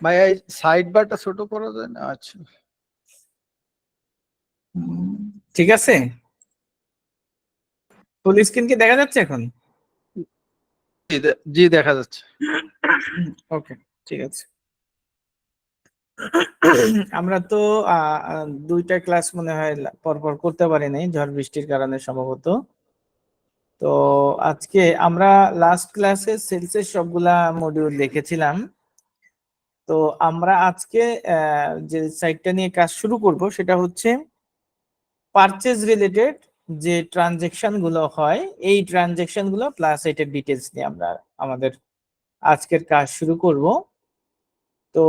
ভাই এই সাইড বারটা ছোট করা যায় না? আচ্ছা ঠিক আছে, ফুল স্ক্রিন কি দেখা যাচ্ছে এখন? জি দেখা যাচ্ছে। ওকে, ঠিক আছে। আমরা তো দুইটা ক্লাস মনে হয় পরপর করতে পারি নাই ঝড় বৃষ্টির কারণে সম্ভবত। তো আজকে আমরা লাস্ট ক্লাসে সেলসের সবগুলা মডিউল দেখেছিলাম। তো আমরা আজকে যে সাইটটা নিয়ে কাজ শুরু করব সেটা হচ্ছে পারচেজ রিলেটেড যে ট্রানজেকশন গুলো হয়, এই ট্রানজেকশন গুলো প্লাস এটার ডিটেলস নিয়ে আমরা আমাদের আজকের কাজ শুরু করব। তো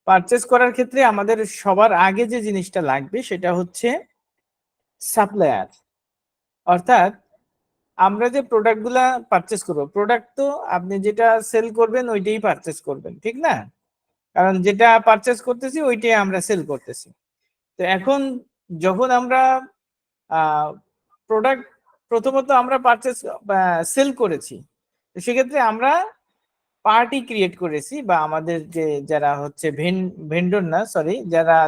পারচেজ করার ক্ষেত্রে আমাদের সবার আগে যে জিনিসটা লাগবে সেটা হচ্ছে সাপ্লায়ার। অর্থাৎ আমরা যে প্রোডাক্টগুলা পারচেজ করব, প্রোডাক্ট তো আপনি যেটা সেল করবেন ওইটাই পারচেজ করবেন, ঠিক না? কারণ যেটা পারচেজ করতেছি ওইটাই আমরা সেল করতেছি। তো এখন যখন আমরা প্রোডাক্ট প্রথমত আমরা পারচেজ সেল করেছি, তো সেক্ষেত্রে আমরা পার্টি ক্রিয়েট করেছি, বা আমাদের যে যারা হচ্ছে ভেন্ডর না, সরি,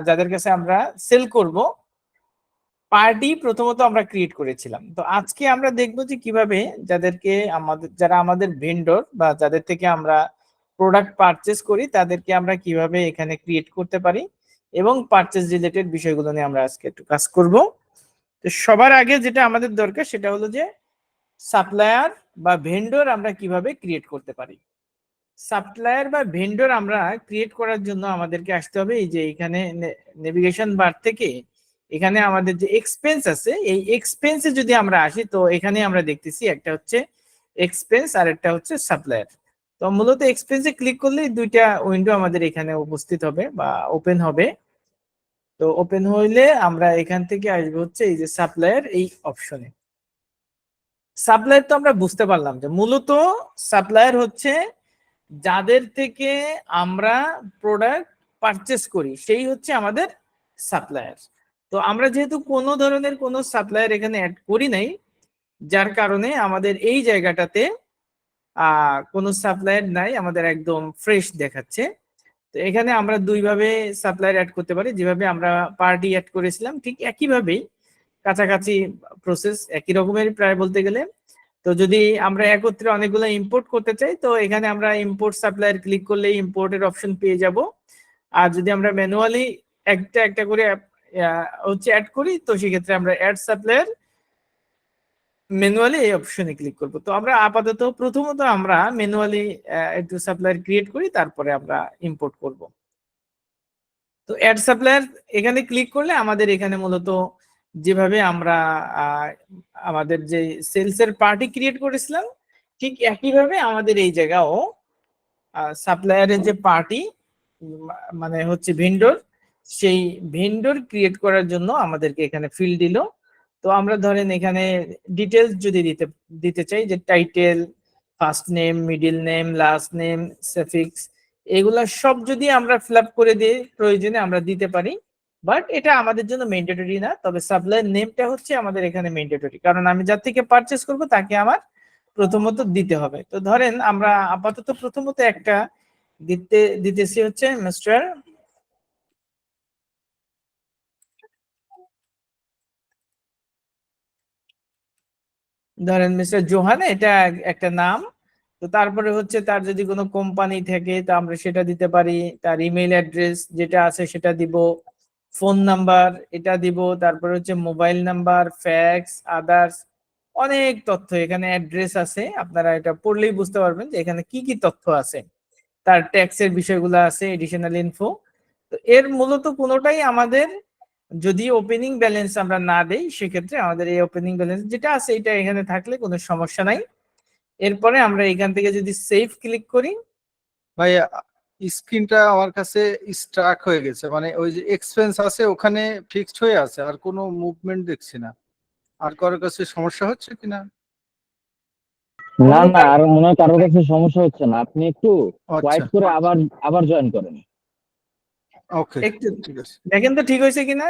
যাদের কাছে আমরা সেল করব, পার্টি প্রথমত আমরা ক্রিয়েট করেছিলাম। তো আজকে আমরা দেখব যে কিভাবে যারা আমাদের ভেন্ডর বা যাদের থেকে আমরা প্রোডাক্ট পারচেজ করি তাদেরকে আমরা কিভাবে এখানে ক্রিয়েট করতে পারি, এবং পারচেজ রিলেটেড বিষয়গুলো নিয়ে আমরা আজকে একটু কাজ করব। তো সবার আগে যেটা আমাদের দরকার সেটা হলো যে সাপ্লায়ার বা ভেন্ডর আমরা কিভাবে ক্রিয়েট করতে পারি। সাপ্লায়ার বা ভেন্ডর আমরা ক্রিয়েট করার জন্য আমাদেরকে আসতে হবে এই যে এখানে নেভিগেশন বার থেকে এখানে আমাদের যে এক্সপেন্স আছে, এই এক্সপেন্সে যদি আমরা আসি, তো এখানে আমরা দেখতেছি একটা হচ্ছে এক্সপেন্স আর একটা হচ্ছে সাপ্লায়ার। তো মূলত এক্সপেন্সে ক্লিক করলে দুইটা উইন্ডো আমাদের এখানে উপস্থিত হবে বা ওপেন হবে। তো ওপেন হইলে আমরা এখান থেকে আসবো হচ্ছে এই যে সাপ্লায়ার এই অপশনে। সাপ্লায়ার তো আমরা বুঝতে পারলাম যে মূলত সাপ্লায়ার হচ্ছে যাদের থেকে আমরা প্রোডাক্ট পারচেস করি, সেই হচ্ছে আমাদের সাপ্লায়ার। তো আমরা যেহেতু কোনো ধরনের কোনো সাপ্লায়ার এখানে অ্যাড করি নাই, যার কারণে আমাদের এই জায়গাটাতে কোনো সাপ্লায়ার নাই, আমাদের একদম ফ্রেশ দেখাচ্ছে। তো এখানে আমরা দুইভাবে সাপ্লায়ার অ্যাড করতে পারি, যেভাবে আমরা পার্টি অ্যাড করেছিলাম ঠিক একইভাবেই, কাছাকাছি প্রসেস একই রকমের প্রায় বলতে গেলে। তো যদি আমরা একত্রে অনেকগুলো ইম্পোর্ট করতে চাই, তো এখানে আমরা ইম্পোর্ট সাপ্লায়ার ক্লিক করলে ইম্পোর্টের অপশন পেয়ে যাব। আর যদি আমরা ম্যানুয়ালি একটা একটা করে হচ্ছে অ্যাড করি, তো সেক্ষেত্রে আমরা অ্যাড সাপ্লায়ার ম্যানুয়ালি এই অপশনে ক্লিক করব। তো আমরা আপাতত প্রথমত আমরা ম্যানুয়ালি একটু সাপ্লায়ার ক্রিয়েট করি, তারপরে আমরা ইম্পোর্ট করব। তো অ্যাড সাপ্লায়ার এখানে ক্লিক করলে আমাদের এখানে মূলত যেভাবে আমরা আমাদের যে সেলস এর পার্টি ক্রিয়েট করেছিলাম ঠিক একইভাবে আমাদের এই জায়গাও সাপ্লায়ারের যে পার্টি মানে হচ্ছে ভেন্ডর, সেই ভেন্ডর ক্রিয়েট করার জন্য আমাদেরকে এখানে ফিল্ড দিল। তো আমরা ধরেন এখানে ডিটেলস যদি দিতে দিতে চাই, যে title, first name, middle name, last name, suffix, এগুলা সব যদি আমরা ফিল আপ করে দিই, প্রয়োজনে আমরা দিতে পারি। বাট এটা আমাদের জন্য ম্যান্ডেটরি না, তবে সাপ্লায়ার নেমটা হচ্ছে আমাদের এখানে ম্যান্ডেটরি, কারণ আমি যার থেকে পারচেস করব তাকে আমার প্রথমত দিতে হবে। তো ধরেন আমরা আপাতত প্রথমত একটা দিতেছি হচ্ছে মিস্টার, ধরেন মিস্টার জোহান, এটা একটা নাম। তো তারপরে হচ্ছে তার যদি কোনো কোম্পানি থাকে তা আমরা সেটা দিতে পারি, তার ইমেল অ্যাড্রেস যেটা আছে সেটা দিব, ফোন নাম্বার এটা দিব, তারপরে হচ্ছে মোবাইল নাম্বার, ফ্যাক্স, আদার্স, অনেক তথ্য এখানে অ্যাড্রেস আছে। আপনারা এটা পড়লেই বুঝতে পারবেন যে এখানে কি কি তথ্য আছে। তার ট্যাক্সের বিষয়গুলো আছে, এডিশনাল ইনফো। তো এর মূলত কোনোটাই আমাদের যদি ওপেনিং ব্যালেন্স আমরা না দেই, সেক্ষেত্রে আমাদের এই ওপেনিং ব্যালেন্স যেটা আছে এটা এখানে থাকলে কোনো সমস্যা নাই। এরপরে আমরা এখান থেকে যদি সেভ ক্লিক করি, ভাই স্ক্রিনটা আমার কাছে স্ট্রাক হয়ে গেছে, মানে ওই যে এক্সপেন্স আছে ওখানে ফিক্সড হয়ে আছে, আর কোনো মুভমেন্ট দেখছি না। আর কারোর কাছে সমস্যা হচ্ছে কিনা? না অন্য না, আর মনে হয় কারোর কাছে সমস্যা হচ্ছে না। আপনি একটু আচ্ছা ওয়াইট করে আবার আবার জয়েন করেন। ওকে একটু ঠিক আছে। দেখেন তো ঠিক হয়েছে কিনা।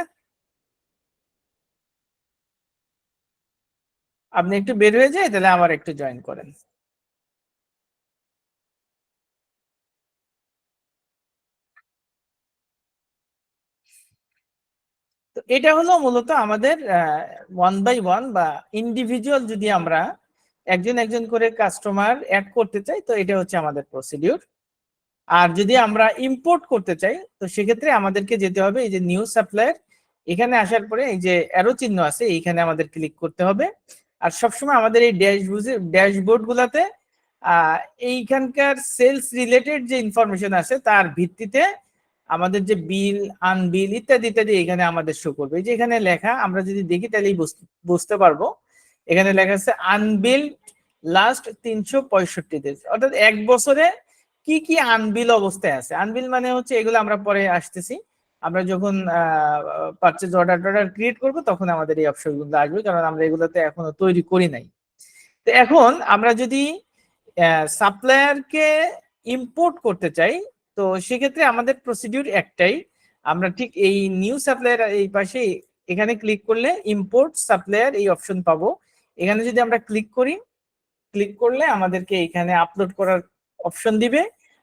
আপনি একটু বের হয়ে যায়, তাহলে আবার একটু জয়েন করেন। এটা হলো মূলত আমাদের 1 by 1 বা ইন্ডিভিজুয়াল যদি আমরা একজন একজন করে কাস্টমার অ্যাড করতে চাই, তো এটা হচ্ছে আমাদের প্রসিডিউর। আর যদি আমরা ইম্পোর্ট করতে চাই, তো সেক্ষেত্রে আমাদেরকে যেতে হবে এই যে নিউ সাপ্লায়ার, এখানে আসার পরে এই যে অ্যারো চিহ্ন আছে এইখানে আমাদের ক্লিক করতে হবে। আর সবসময় আমাদের এই ড্যাশবোর্ড গুলাতে এইখানকার সেলস রিলেটেড যে ইনফরমেশন আছে তার ভিত্তিতে আমাদের যে বিল, আনবিল ইত্যাদি ইত্যাদি এখানে আমাদের শো করবে। এই যে এখানে লেখা, আমরা যদি দেখি তাহলেই বুঝতে পারবো। এখানে লেখা আছে আনবিল লাস্ট 365 দিন, অর্থাৎ 1 বছরে কি কি আনবিল অবস্থায় আছে। আনবিল মানে হচ্ছে এগুলো আমরা পরে আসতেছি, আমরা যখন পারচেজ অর্ডার ক্রিয়েট করব তখন আমাদের এই অপশনগুলো আসবে, কারণ আমরা এগুলোতে এখনো তৈরি করি নাই। তো এখন আমরা যদি সাপ্লায়ারকে ইম্পোর্ট করতে চাই, তো সেক্ষেত্রে আমাদের প্রসিডিউর একটাই, আমরা ঠিক এই নিউ সাপ্লায়ার এই পাশে এখানে ক্লিক করলে ইম্পোর্ট সাপ্লায়ার এই অপশন পাবো। এখানে যদি আমরা ক্লিক করি, ক্লিক করলে আমাদেরকে এখানে আপলোড করার অপশন দিবে।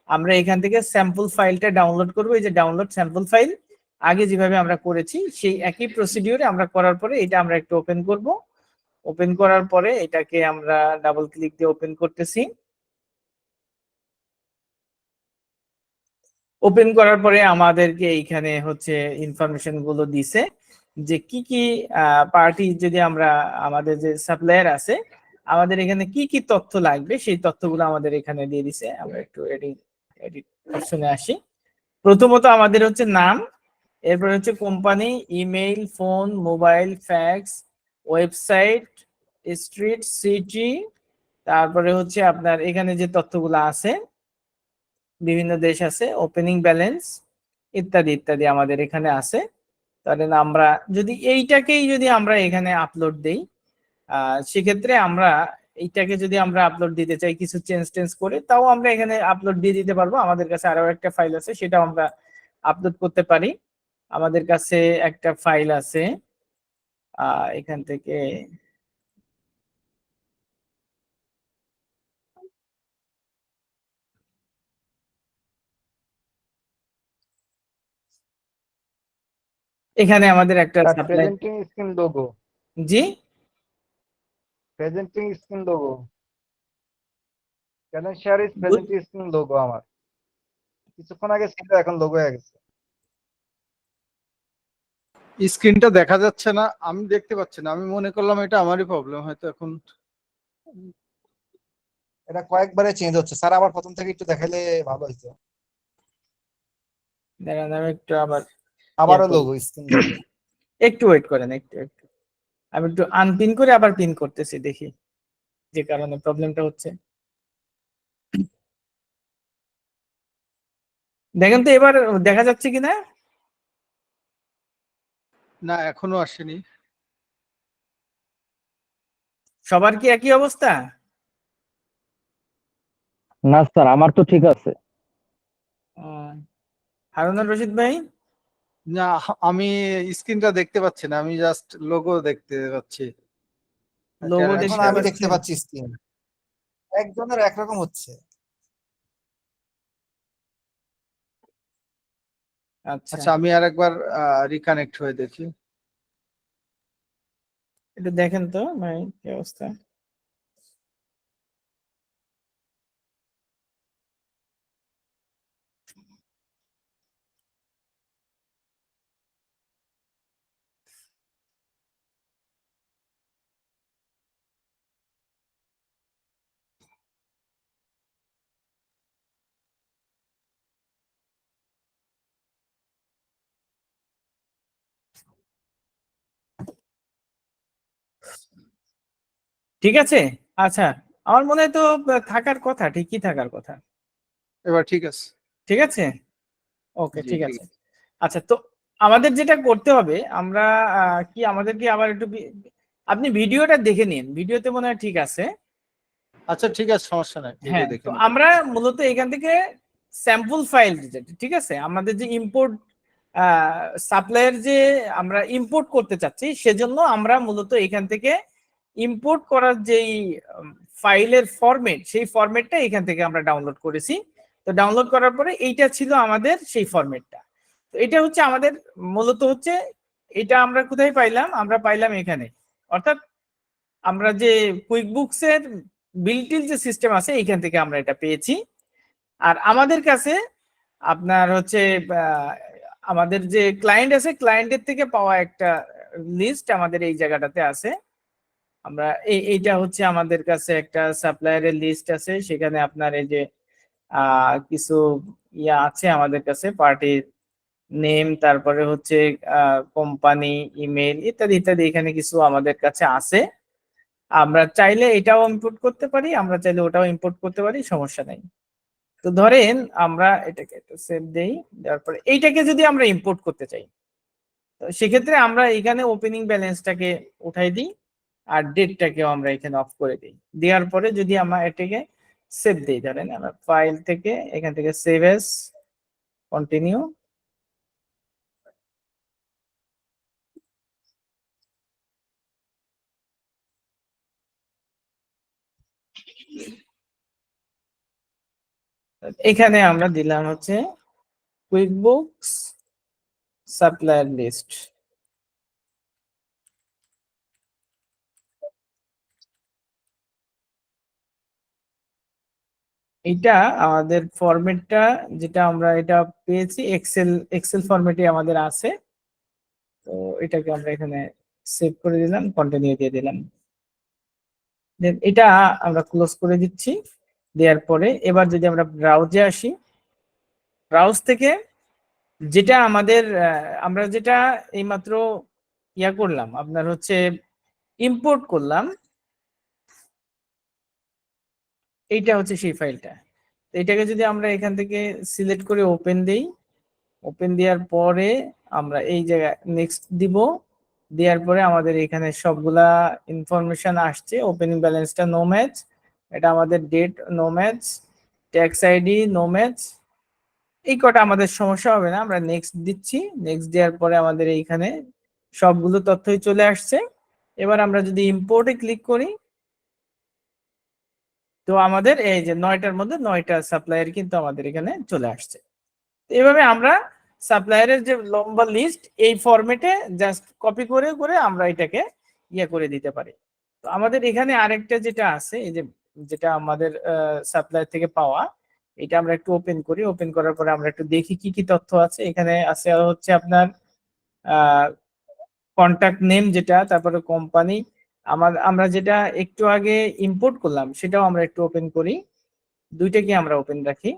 আমরা এখান থেকে স্যাম্পল ফাইলটা ডাউনলোড করবো, এই যে ডাউনলোড স্যাম্পল ফাইল, আগে যেভাবে আমরা করেছি সেই একই প্রসিডিউরে আমরা করার পরে এটা আমরা একটু ওপেন করব। ওপেন করার পরে এটাকে আমরা ডাবল ক্লিক দিয়ে ওপেন করতেছি। ওপেন করার পরে আমাদেরকে এইখানে হচ্ছে ইনফরমেশন গুলো দিছে যে কি কি পার্টি, যদি আমরা আমাদের যে সাপ্লায়ার আছে আমাদের এখানে কি কি তথ্য লাগবে সেই তথ্যগুলো আমাদের এখানে দিয়ে দিছে। আমরা একটু এডিট অপশনে আসি। প্রথমত আমাদের হচ্ছে নাম, এরপর হচ্ছে company, email, phone, mobile, fax, website, street, city, তারপরে হচ্ছে আপনার এখানে যে তথ্যগুলো আছে বিভিন্ন দেশ আছে, ওপেনিং ব্যালেন্স ইত্যাদি ইত্যাদি আমাদের এখানে আছে। তাহলে আমরা যদি এইটাকেই যদি আমরা এখানে আপলোড দেই, সেক্ষেত্রে আমরা এইটাকে যদি আমরা আপলোড দিতে চাই কিছু চেঞ্জ করে, তাও আমরা এখানে আপলোড দিয়ে দিতে পারবো। আমাদের কাছে আরো একটা ফাইল আছে, সেটাও আমরা আপলোড করতে পারি। আমাদের কাছে একটা ফাইল আছে, এখান থেকে এখানে আমাদের একটা supply, presenting screen logo, G presenting screen logo, can share is presenting screen logo আমার কিছুক্ষণ আগে ছিল, এখন লোগো হয়ে গেছে। স্ক্রিনটা দেখা যাচ্ছে না, আমি দেখতে পাচ্ছি না, আমি মনে করলাম এটা আমারই প্রবলেম হয়তো। এখন এটা কয়েকবারে চেঞ্জ হচ্ছে স্যার, আবার প্রথম থেকে একটু দেখাইলে ভালো হইতো। দাঁড়ান আমি একটু আবারও লোগো, স্ক্রিন লোগো। একটু ওয়েট করেন, একটু আমি একটু আনপিন করে আবার পিন করতেছি, দেখি যে কারণে প্রবলেমটা হচ্ছে। দেখেন তো এবার দেখা যাচ্ছে কিনা। না, এখনো আসেনি। সবার কি একই অবস্থা? না স্যার, আমার তো ঠিক আছে। হারুনুর রশিদ ভাই? না, আমি স্ক্রিনটা দেখতে পাচ্ছি না, আমি জাস্ট লোগো দেখতে পাচ্ছি। লোগো এখন দেখতে আমি দেখতে পাচ্ছেন? পাচ্ছি স্ক্রিন, একজনের একরকম হচ্ছে। আচ্ছা, আচ্ছা, আমি আরেকবার রিকানেক্ট হয়ে দেখি। একটু দেখেন তো ভাই কি অবস্থা। ঠিক আছে, আচ্ছা আমার মনে হয় তো থাকার কথা, ঠিকই থাকার কথা। এবার ঠিক আছে। ঠিক আছে, ওকে জি, ঠিক ঠিক আছে। আচ্ছা, তো আমাদের যেটা করতে হবে, আমরা কি আমাদেরকে আবার একটু আপনি ভিডিওটা দেখে নিন, ভিডিওতে মনে হয় ঠিক আছে। আচ্ছা, ঠিক আছে, সমস্যা নাই, ভিডিও হ্যাঁ, দেখে তো নিই। আমরা মূলত এখান থেকে স্যাম্পল ফাইল, ঠিক আছে, আমাদের যে ইম্পোর্ট সাপ্লায়ার যে আমরা ইম্পোর্ট করতে চাচ্ছি, সেজন্য আমরা মূলত এখান থেকে ইম্পোর্ট করার যেই ফাইলের ফরম্যাট, সেই ফরম্যাটটা এখান থেকে আমরা ডাউনলোড করেছি। তো ডাউনলোড করার পরে এইটা ছিল আমাদের সেই ফরম্যাটটা। তো এটা হচ্ছে আমাদের মূলত হচ্ছে এটা আমরা কোথায় পাইলাম? আমরা পাইলাম এখানে, অর্থাৎ আমরা যে কুইকবুকস এর বিল্ট ইন যে সিস্টেম আছে এইখান থেকে আমরা এটা পেয়েছি। আর আমাদের কাছে আপনার হচ্ছে আমাদের যে ক্লায়েন্ট আছে, ক্লায়েন্টের থেকে পাওয়া একটা লিস্ট আমাদের এই জায়গাটাতে আছে। আমরা এইটা হচ্ছে আমাদের কাছে একটা সাপ্লায়ারের লিস্ট আছে, সেখানে আপনার এই যে কিছু ইয়া আছে আমাদের কাছে, পার্টির নেম, তারপরে হচ্ছে কোম্পানি, ইমেল ইত্যাদি ইত্যাদি, এখানে কিছু আমাদের কাছে আছে। আমরা চাইলে এটাও ইম্পোর্ট করতে পারি, আমরা চাইলে ওটাও ইম্পোর্ট করতে পারি, সমস্যা নাই। তো ধরেন আমরা এটাকে একটু সেভ দেই, দেওয়ার পরে এইটাকে যদি আমরা ইম্পোর্ট করতে চাই, তো সেক্ষেত্রে আমরা এখানে ওপেনিং ব্যালেন্সটাকে উঠাই দিই আর ডেটটাকেও আমরা এখানে অফ করে দিই। দেওয়ার পরে যদি আমরা এটাকে সেভ দিই, ধরেন আমরা ফাইল থেকে এখান থেকে সেভ এস, কন্টিনিউ, এখানে আমরা দিলাম হচ্ছে কুইকবুকস সাপ্লায়ার লিস্ট। এটা আমাদের ফরম্যাটটা যেটা আমরা এটা পেয়েছি এক্সেল ফরম্যাটে আমাদের আছে। তো এটাকে আমরা এখানে সেভ করে দিলাম, কন্টিনিউ দিয়ে দিলাম, দেন এটা আমরা ক্লোজ করে দিচ্ছি। দেওয়ার পরে এবার যদি আমরা ব্রাউজে আসি, ব্রাউজ থেকে যেটা আমাদের আমরা যেটা এইমাত্র ইয়া করলাম, আপনার হচ্ছে ইম্পোর্ট করলাম, এইটা হচ্ছে সেই ফাইলটা। তো এটাকে যদি আমরা এখান থেকে সিলেক্ট করে ওপেন দেই, ওপেন দেওয়ার পরে আমরা এই জায়গায় নেক্সট দিব, দেওয়ার পরে আমাদের এখানে সবগুলা ইনফরমেশন আসছে। ওপেনিং ব্যালেন্সটা নো ম্যাচ, এটা আমাদের date no match, tax ID no match, এই কটা আমাদের সমস্যা হবে না, আমরা নেক্সট দিচ্ছি। নেক্সট দেওয়ার পরে আমাদের এইখানে সবগুলো তথ্যই চলে আসছে। এবার আমরা যদি ইম্পোর্টে ক্লিক করি, তো আমাদের এই যে 9টার মধ্যে 9টা সাপ্লায়ার কিন্তু আমাদের এখানে চলে আসছে। এইভাবে আমরা সাপ্লায়ারের যে লম্বা লিস্ট এই ফরম্যাটে জাস্ট কপি করে করে আমরা এটাকে ইয়ে করে দিতে পারি। তো আমাদের এখানে আরেকটা যেটা আছে, এই যে যেটা আমাদের সাপ্লায়ার থেকে পাওয়া, এটা আমরা একটু ওপেন করি। ওপেন করার পরে আমরা একটু দেখি কি কি তথ্য আছে। এখানে আছে হচ্ছে আপনার কন্টাক্ট নেম যেটা, তারপরে কোম্পানি, আমরা যেটা একটু আগে ইম্পোর্ট করলাম সেটাও আমরা একটু ওপেন করি, দুইটাকে আমরা ওপেন রাখি।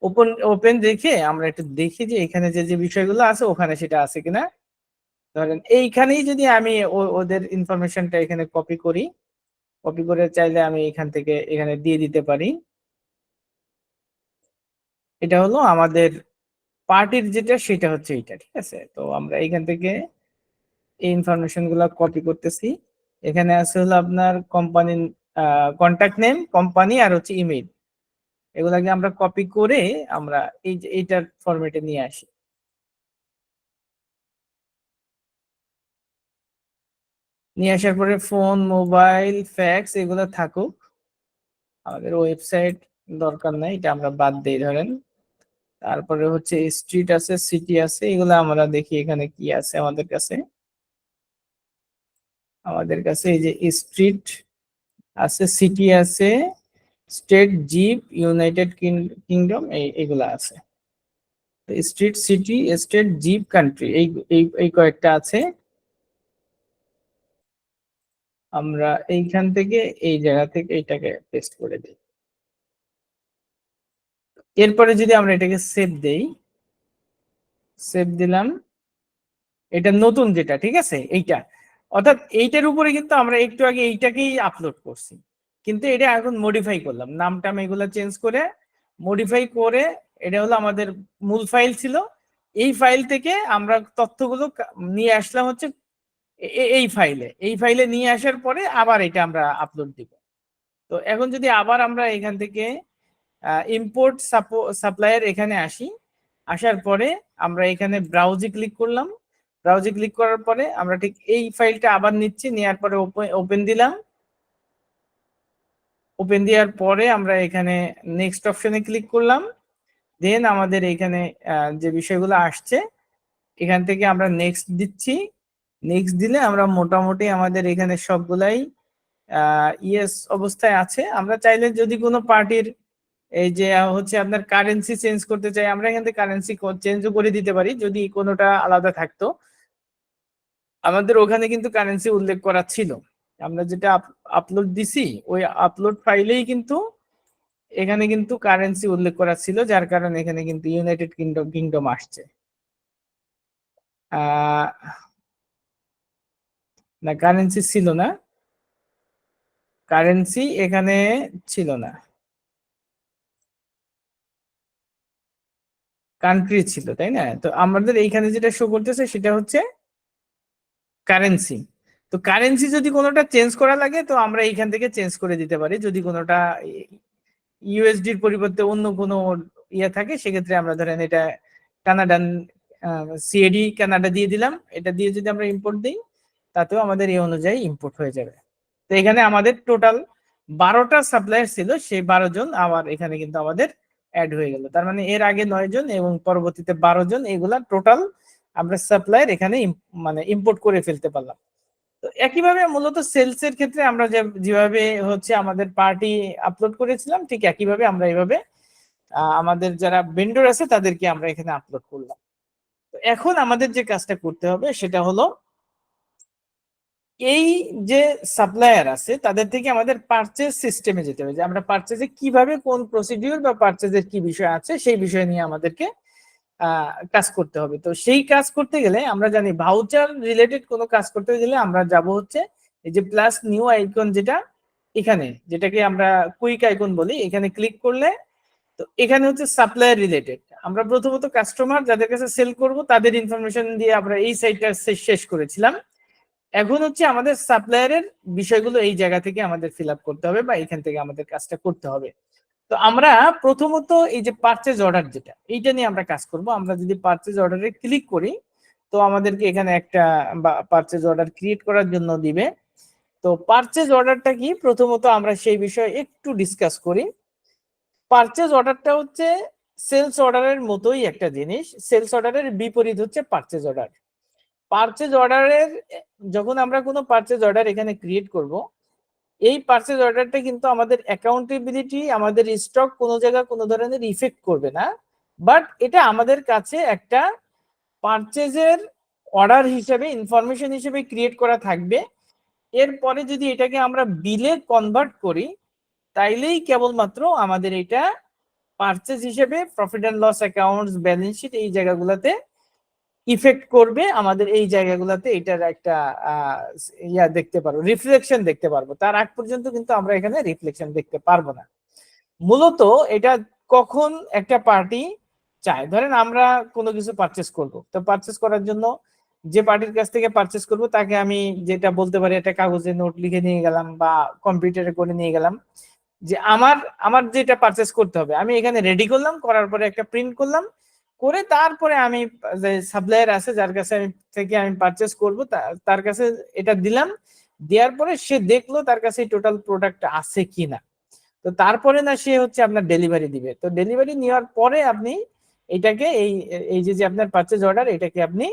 ওপেন ওপেন দেখে আমরা একটু দেখি যে এখানে যে যে বিষয়গুলো আছে ওখানে সেটা আছে কিনা। ধরেন এইখানেই যদি আমি ওদের ইনফরমেশনটা এখানে কপি করি, কপি করে চাইলে আমি এখান থেকে এখানে দিয়ে দিতে পারি। এটা হলো আমাদের পার্টির যেটা, সেটা হচ্ছে এইটা, ঠিক আছে। তো আমরা এখান থেকে এই ইনফরমেশন গুলা কপি করতেছি। এখানে আছে হলো আপনার কোম্পানির কন্ট্যাক্ট নেম, কোম্পানি আর হচ্ছে ইমেল, এগুলাকে আমরা কপি করে আমরা এই যে এইটার ফরম্যাটে নিয়ে আসি। নিয়ে আসার পরে ফোন, মোবাইল, ফ্যাক্স এগুলো থাকুক, আমাদের ওয়েবসাইট দরকার নাই, এটা আমরা বাদ দিই ধরেন। তারপরে হচ্ছে স্ট্রিট আছে, সিটি আছে, এগুলো আমরা দেখি এখানে কি আছে আমাদের কাছে। আমাদের কাছে এই যে স্ট্রিট আছে, সিটি আছে, স্টেট, জিপ, ইউনাইটেড কিংডম, এইগুলা আছে। Street, city, state, zip, country, এই এই কয়েকটা আছে। আমরা এইখান থেকে এই জায়গা থেকে এইটাকে পেস্ট করে দিই। এরপরে যদি আমরা এটাকে সেভ দেই, সেভ দিলাম, এটা নতুন যেটা, ঠিক আছে, এইটা, অর্থাৎ এইটার উপরে কিন্তু আমরা একটু আগে এইটাকেই আপলোড করছি, কিন্তু এটা এখন মডিফাই করলাম, নামটা আমি এগুলো চেঞ্জ করে মডিফাই করে, এটা হলো আমাদের মূল ফাইল ছিল। এই ফাইল থেকে আমরা তথ্যগুলো নিয়ে আসলাম হচ্ছে এই ফাইলে নিয়ে আসার পরে আবার এটা আমরা আপলোড দিব। তো এখন যদি আবার আমরা এখান থেকে ইম্পোর্ট সাপ্লায়ার এখানে আসি, আসার পরে আমরা এখানে ব্রাউজে ক্লিক করলাম। ব্রাউজে ক্লিক করার পরে আমরা ঠিক এই ফাইলটা আবার নিচ্ছি, নেওয়ার পরে ওপেন দিলাম। ওপেন দেওয়ার পরে আমরা এখানে নেক্সট অপশনে ক্লিক করলাম। দেন আমাদের এখানে যে বিষয়গুলো আসছে এখান থেকে আমরা নেক্সট দিচ্ছি। নেক্সট দিলে আমরা মোটামুটি আমাদের এখানে সবগুলাই ইয়েস অবস্থায় আছে। আমরা চাইলে যদি কোনো পার্টির এই যে হচ্ছে আপনার কারেন্সি চেঞ্জ করতে চাই, আমরা এখান থেকে কারেন্সি চেঞ্জও করে দিতে পারি যদি কোনোটা আলাদা থাকতো। আমাদের ওখানে কিন্তু কারেন্সি উল্লেখ করা ছিল, আমরা যেটা আপলোড দিছি ওই আপলোড ফাইলেই কিন্তু এখানে কিন্তু কারেন্সি উল্লেখ করা ছিল, যার কারণে এখানে কিন্তু ইউনাইটেড কিংডম আসছে। না, কারেন্সি ছিল না, কারেন্সি এখানে ছিল না, কান্ট্রি ছিল, তাই না? তো আমাদের এইখানে যেটা শো করতেছে সেটা হচ্ছে কারেন্সি। তো কারেন্সি যদি কোনোটা চেঞ্জ করা লাগে তো আমরা এইখান থেকে চেঞ্জ করে দিতে পারি। যদি কোনোটা ইউএসডির পরিবর্তে অন্য কোনো ইয়ে থাকে সেক্ষেত্রে আমরা ধরেন এটা কানাডান সিএডি কানাডা দিয়ে দিলাম, এটা দিয়ে যদি আমরা ইম্পোর্ট দিই তাতেও আমাদের এই অনুযায়ী ইম্পোর্ট হয়ে যাবে। তো এখানে আমাদের টোটাল 12টা সাপ্লায়ার ছিল, সেই 12 জন আবার এখানে কিন্তু আমাদের অ্যাড হয়ে গেল। তার মানে এর আগে 9 জন এবং পরবর্তীতে 12 জন, এগুলা টোটাল আমরা সাপ্লায়ার এখানে মানে ইম্পোর্ট করে ফেলতে পারলাম। তো একইভাবে মূলত সেলস এর ক্ষেত্রে আমরা যেভাবে হচ্ছে আমাদের পার্টি আপলোড করেছিলাম ঠিক একইভাবে আমরা এইভাবে আমাদের যারা ভেন্ডর আছে তাদেরকে আমরা এখানে আপলোড করলাম। তো এখন আমাদের যে কাজটা করতে হবে সেটা হলো এই যে সাপ্লায়ার আছে তাদের থেকে আমাদের পারচেজ সিস্টেমে যেতে হবে, যে আমরা পারচেজে কিভাবে কোন প্রসিডিউর বা পারচেজের কি বিষয় আছে সেই বিষয় নিয়ে আমাদেরকে কাজ করতে হবে। তো সেই কাজ করতে গেলে আমরা জানি ভাউচার রিলেটেড কোনো কাজ করতে গেলে আমরা যাব হচ্ছে এই যে প্লাস নিউ আইকন, যেটা এখানে যেটাকে আমরা কুইক আইকন বলি, এখানে ক্লিক করলে তো এখানে হচ্ছে সাপ্লায়ার রিলেটেড। আমরা প্রথমত কাস্টমার যাদের কাছে সেল করব তাদের ইনফরমেশন দিয়ে আমরা এই সাইটটা শেষ করেছিলাম। এখন হচ্ছে আমাদের সাপ্লায়ারের বিষয়গুলো এই জায়গা থেকে আমাদের ফিল আপ করতে হবে বা এখান থেকে আমাদের কাজটা করতে হবে। তো আমরা প্রথমত এই যে পারচেজ অর্ডার যেটা, এইটা নিয়ে আমরা কাজ করব। আমরা যদি পারচেজ অর্ডারে ক্লিক করি তো আমাদেরকে এখানে একটা পারচেজ অর্ডার ক্রিয়েট করার জন্য দিবে। তো পারচেজ অর্ডারটা কি, প্রথমত আমরা সেই বিষয়ে একটু ডিসকাস করি। পারচেজ অর্ডারটা হচ্ছে সেলস অর্ডারের মতোই একটা জিনিস, সেলস অর্ডারের বিপরীত হচ্ছে পারচেজ অর্ডার। পারচেজ অর্ডারের যখন আমরা কোনো পারচেজ অর্ডার এখানে ক্রিয়েট করব, এই পারচেজ অর্ডারটা কিন্তু আমাদের অ্যাকাউন্টেবিলিটি, আমাদের স্টক কোনো জায়গা কোনো ধরনের ইফেক্ট করবে না, বাট এটা আমাদের কাছে একটা পারচেজের অর্ডার হিসেবে ইনফরমেশন হিসেবে ক্রিয়েট করা থাকবে। এরপরে যদি এটাকে আমরা বিলে কনভার্ট করি তাইলেই কেবলমাত্র আমাদের এটা পারচেজ হিসেবে profit and loss accounts, balance sheet এই জায়গাগুলোতে ইফেক্ট করবে। আমাদের এই জায়গাগুলোতে এটার একটা ইয়া দেখতে পারবো, রিফ্লেকশন দেখতে পারবো। তার আগ পর্যন্ত কিন্তু আমরা এখানে রিফ্লেকশন দেখতে পারবো না। মূলত এটা কখন একটা পার্টি চায়, ধরেন আমরা কোনো কিছু পারচেস করব, তো পারচেস করার জন্য যে পার্টির কাছ থেকে পারচেস করব তাকে আমি যেটা বলতে পারি একটা কাগজে নোট লিখে নিয়ে গেলাম বা কম্পিউটারে করে নিয়ে গেলাম যে আমার আমার যেটা পারচেস করতে হবে আমি এখানে রেডি করলাম, করার পরে একটা প্রিন্ট করলাম, করে তারপরে আমি যে সাপ্লায়ার আছে যার কাছে আমি থেকে আমি পারচেস করব তার কাছে এটা দিলাম। দেওয়ার পরে সে দেখলো তার কাছে টোটাল প্রোডাক্ট আছে কিনা। তো তারপরে না সে হচ্ছে আপনার ডেলিভারি দিবে। তো ডেলিভারি নেওয়ার পরে আপনি এটাকে এই এই যে আপনার পারচেজ অর্ডার এটাকে আপনি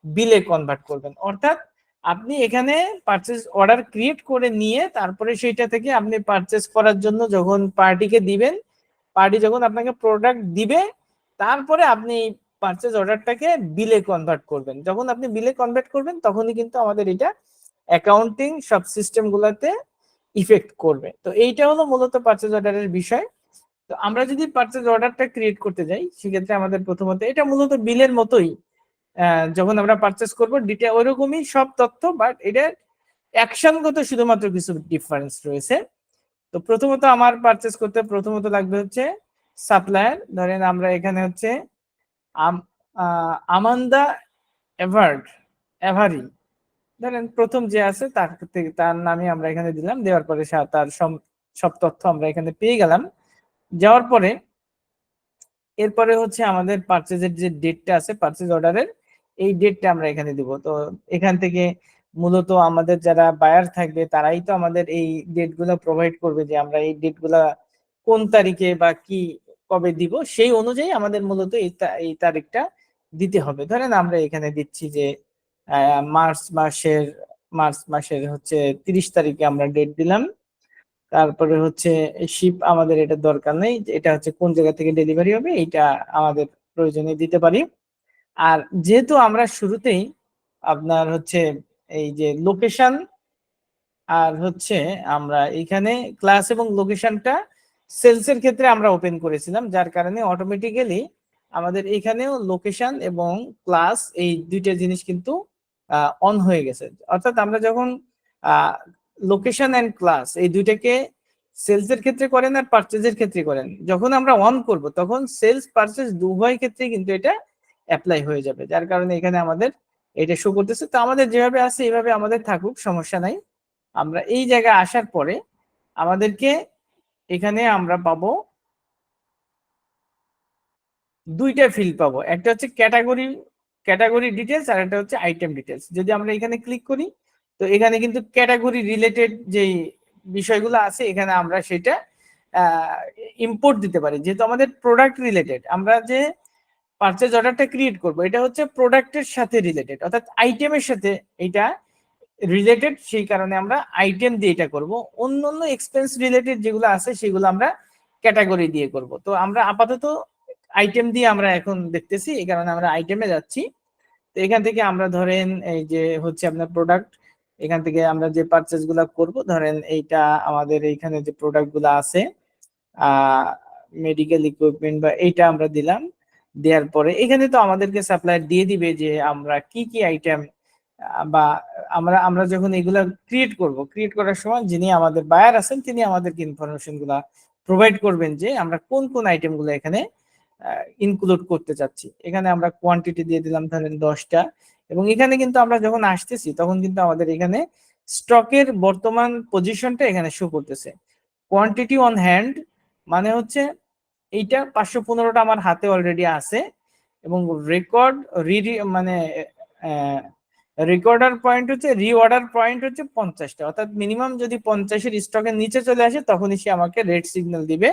বিলে কনভার্ট করবেন। অর্থাৎ আপনি এখানে পারচেজ অর্ডার ক্রিয়েট করে নিয়ে তারপরে সেইটা থেকে আপনি পারচেজ করার জন্য যখন পার্টিকে দিবেন, পার্টি যখন আপনাকে প্রোডাক্ট দিবে তারপরে আপনি পারচেজ অর্ডারটাকে বিলে কনভার্ট করবেন। যখন আপনি বিলে কনভার্ট করবেন তখনই কিন্তু আমাদের এটা অ্যাকাউন্টিং সব সিস্টেম গুলাতে ইফেক্ট করবে। তো এইটা হলো মূলত পারচেজ অর্ডারের বিষয়। তো আমরা যদি পারচেজ অর্ডারটা ক্রিয়েট করতে যাই সেক্ষেত্রে আমাদের প্রথমত এটা মূলত বিলের মতোই, যখন আমরা পারচেজ করব ডিটেইল ওইরকমই সব তথ্য, বাট এটা অ্যাকশনগত শুধুমাত্র কিছু ডিফারেন্স রয়েছে। তো প্রথমত আমার পারচেজ করতে প্রথমত লাগবে হচ্ছে সাপ্লায়ার। ধরেন আমরা এখানে হচ্ছে আমান্দা এভারি ধরেন প্রথম যে আছে তার থেকে তার নামে আমরা এখানে দিলাম, দেওয়ার পরে তার সব তথ্য আমরা এখানে পেয়ে গেলাম। যাওয়ার পরে এরপরে হচ্ছে আমাদের পারচেজের যে ডেটটা আছে পারচেজ অর্ডারের এই ডেটটা আমরা এখানে দিব। তো এখান থেকে মূলত আমাদের যারা বায়ার থাকবে তারাই তো আমাদের এই ডেটগুলো প্রোভাইড করবে যে আমরা এই ডেটগুলা কোন তারিখে বা কি কবে দিব, সেই অনুযায়ী আমাদের মূলত এই তারিখটা দিতে হবে। ধরেন আমরা এখানে দিচ্ছি যে মার্চ মাসের হচ্ছে 30 তারিখে আমরা ডেট দিলাম। তারপরে হচ্ছে শিপ আমাদের এটা দরকার নেই, এটা হচ্ছে কোন জায়গা থেকে ডেলিভারি হবে এটা আমাদের প্রয়োজনে দিতে পারি। আর যেহেতু আমরা শুরুতেই আপনার হচ্ছে এই যে লোকেশন আর হচ্ছে আমরা এখানে ক্লাস এবং লোকেশনটা সেলসের ক্ষেত্রে আমরা ওপেন করেছিলাম, যার কারণে অটোমেটিক্যালি আমাদের এখানেও লোকেশন এবং ক্লাস এই দুইটা জিনিস কিন্তু অন হয়ে গেছে। অর্থাৎ আমরা যখন লোকেশন এন্ড ক্লাস এই দুইটাকে সেলসের ক্ষেত্রে করেন আর পারচেজের ক্ষেত্রে করেন, যখন আমরা অন করব তখন সেলস পারচেজ উভয় ক্ষেত্রে কিন্তু এটা অ্যাপ্লাই হয়ে যাবে, যার কারণে এখানে আমাদের এটা শো করতেছে। তো আমাদের যেভাবে আছে এইভাবে আমাদের থাকুক, সমস্যা নাই। আমরা এই জায়গায় আসার পরে আমাদেরকে এখানে আমরা পাবো দুইটা ফিল্ড পাবো, একটা হচ্ছে ক্যাটাগরি ডিটেলস আর একটা হচ্ছে আইটেম ডিটেলস। যদি আমরা এখানে ক্লিক করি তো এখানে কিন্তু ক্যাটাগরি রিলেটেড যে বিষয়গুলো আছে এখানে আমরা সেটা ইম্পোর্ট দিতে পারি। যেহেতু আমাদের প্রোডাক্ট রিলেটেড, আমরা যে পারচেজ অর্ডারটা ক্রিয়েট করব এটা হচ্ছে প্রোডাক্টের সাথে রিলেটেড, অর্থাৎ আইটেমের সাথে এটা রিলেটেড, সেই কারণে আমরা আইটেম দিয়ে এটা করব। অন্য এক্সপেন্স রিলেটেড যেগুলো আছে সেগুলো আমরা ক্যাটাগরি দিয়ে করব। তো আমরা আপাতত আইটেম দিয়ে আমরা এখন দেখতেছি, এই কারণে আমরা আইটেমে যাচ্ছি। তো এখান থেকে আমরা ধরেন এই যে হচ্ছে আপনার প্রোডাক্ট, এখান থেকে আমরা যে পারচেজ গুলা করব, ধরেন এইটা আমাদের এইখানে যে প্রোডাক্ট গুলা আছে মেডিকেল ইকুইপমেন্ট বা এইটা আমরা দিলাম। দেওয়ার পরে এখানে তো আমাদেরকে সাপ্লায়ার দিয়ে দিবে যে আমরা কি কি আইটেম বা আমরা যখন এগুলা ক্রিয়েট করার সময় যিনি আমাদের বায়ার আছেন তিনি আমাদেরকে ইনফরমেশন গুলা প্রোভাইড করবেন যে আমরা কোন কোন আইটেম গুলো এখানে ইনক্লুড করতে চাচ্ছি। এখানে আমরা কোয়ান্টিটি দিয়ে দিলাম ধরেন 10টা, এবং এখানে কিন্তু আমরা যখন আসতেছি তখন কিন্তু আমাদের এখানে স্টকের বর্তমান পজিশনটা এখানে শো করতেছে। কোয়ান্টিটি অন হ্যান্ড মানে হচ্ছে এইটা 515টা আমার হাতে অলরেডি আছে, এবং রেকর্ড মানে রেকর্ডার পয়েন্ট হচ্ছে রিঅর্ডার পয়েন্ট হচ্ছে 50টা, অর্থাৎ মিনিমাম যদি 50-এর স্টকের নিচে চলে আসে তখনই সে আমাকে রেড সিগন্যাল দিবে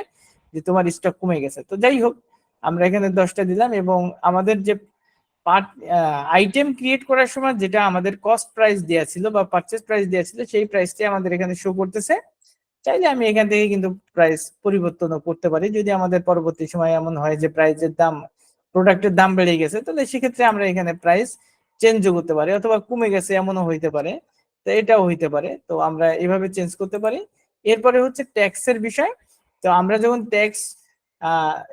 যে তোমার স্টক কমে গেছে। তো যাই হোক আমরা এখানে 10টা দিলাম, এবং আমাদের যে পার্ট আইটেম ক্রিয়েট করার সময় যেটা আমাদের কস্ট প্রাইস দেওয়া ছিল বা পারচেজ প্রাইস দেওয়া ছিল সেই প্রাইসটাই আমাদের এখানে শো করতেছে। চাইলে আমি এখান থেকে কিন্তু প্রাইস পরিবর্তনও করতে পারি যদি আমাদের পরবর্তী সময় এমন হয় যে প্রাইসের দাম প্রোডাক্টের দাম বেড়ে গেছে, তাহলে সেক্ষেত্রে আমরা এখানে প্রাইস চেঞ্জও করতে পারি, অথবা কমে গেছে এমনও হইতে পারে, তো এটাও হইতে পারে। তো আমরা এভাবে চেঞ্জ করতে পারি। এরপরে হচ্ছে ট্যাক্সের বিষয়। তো আমরা যখন ট্যাক্স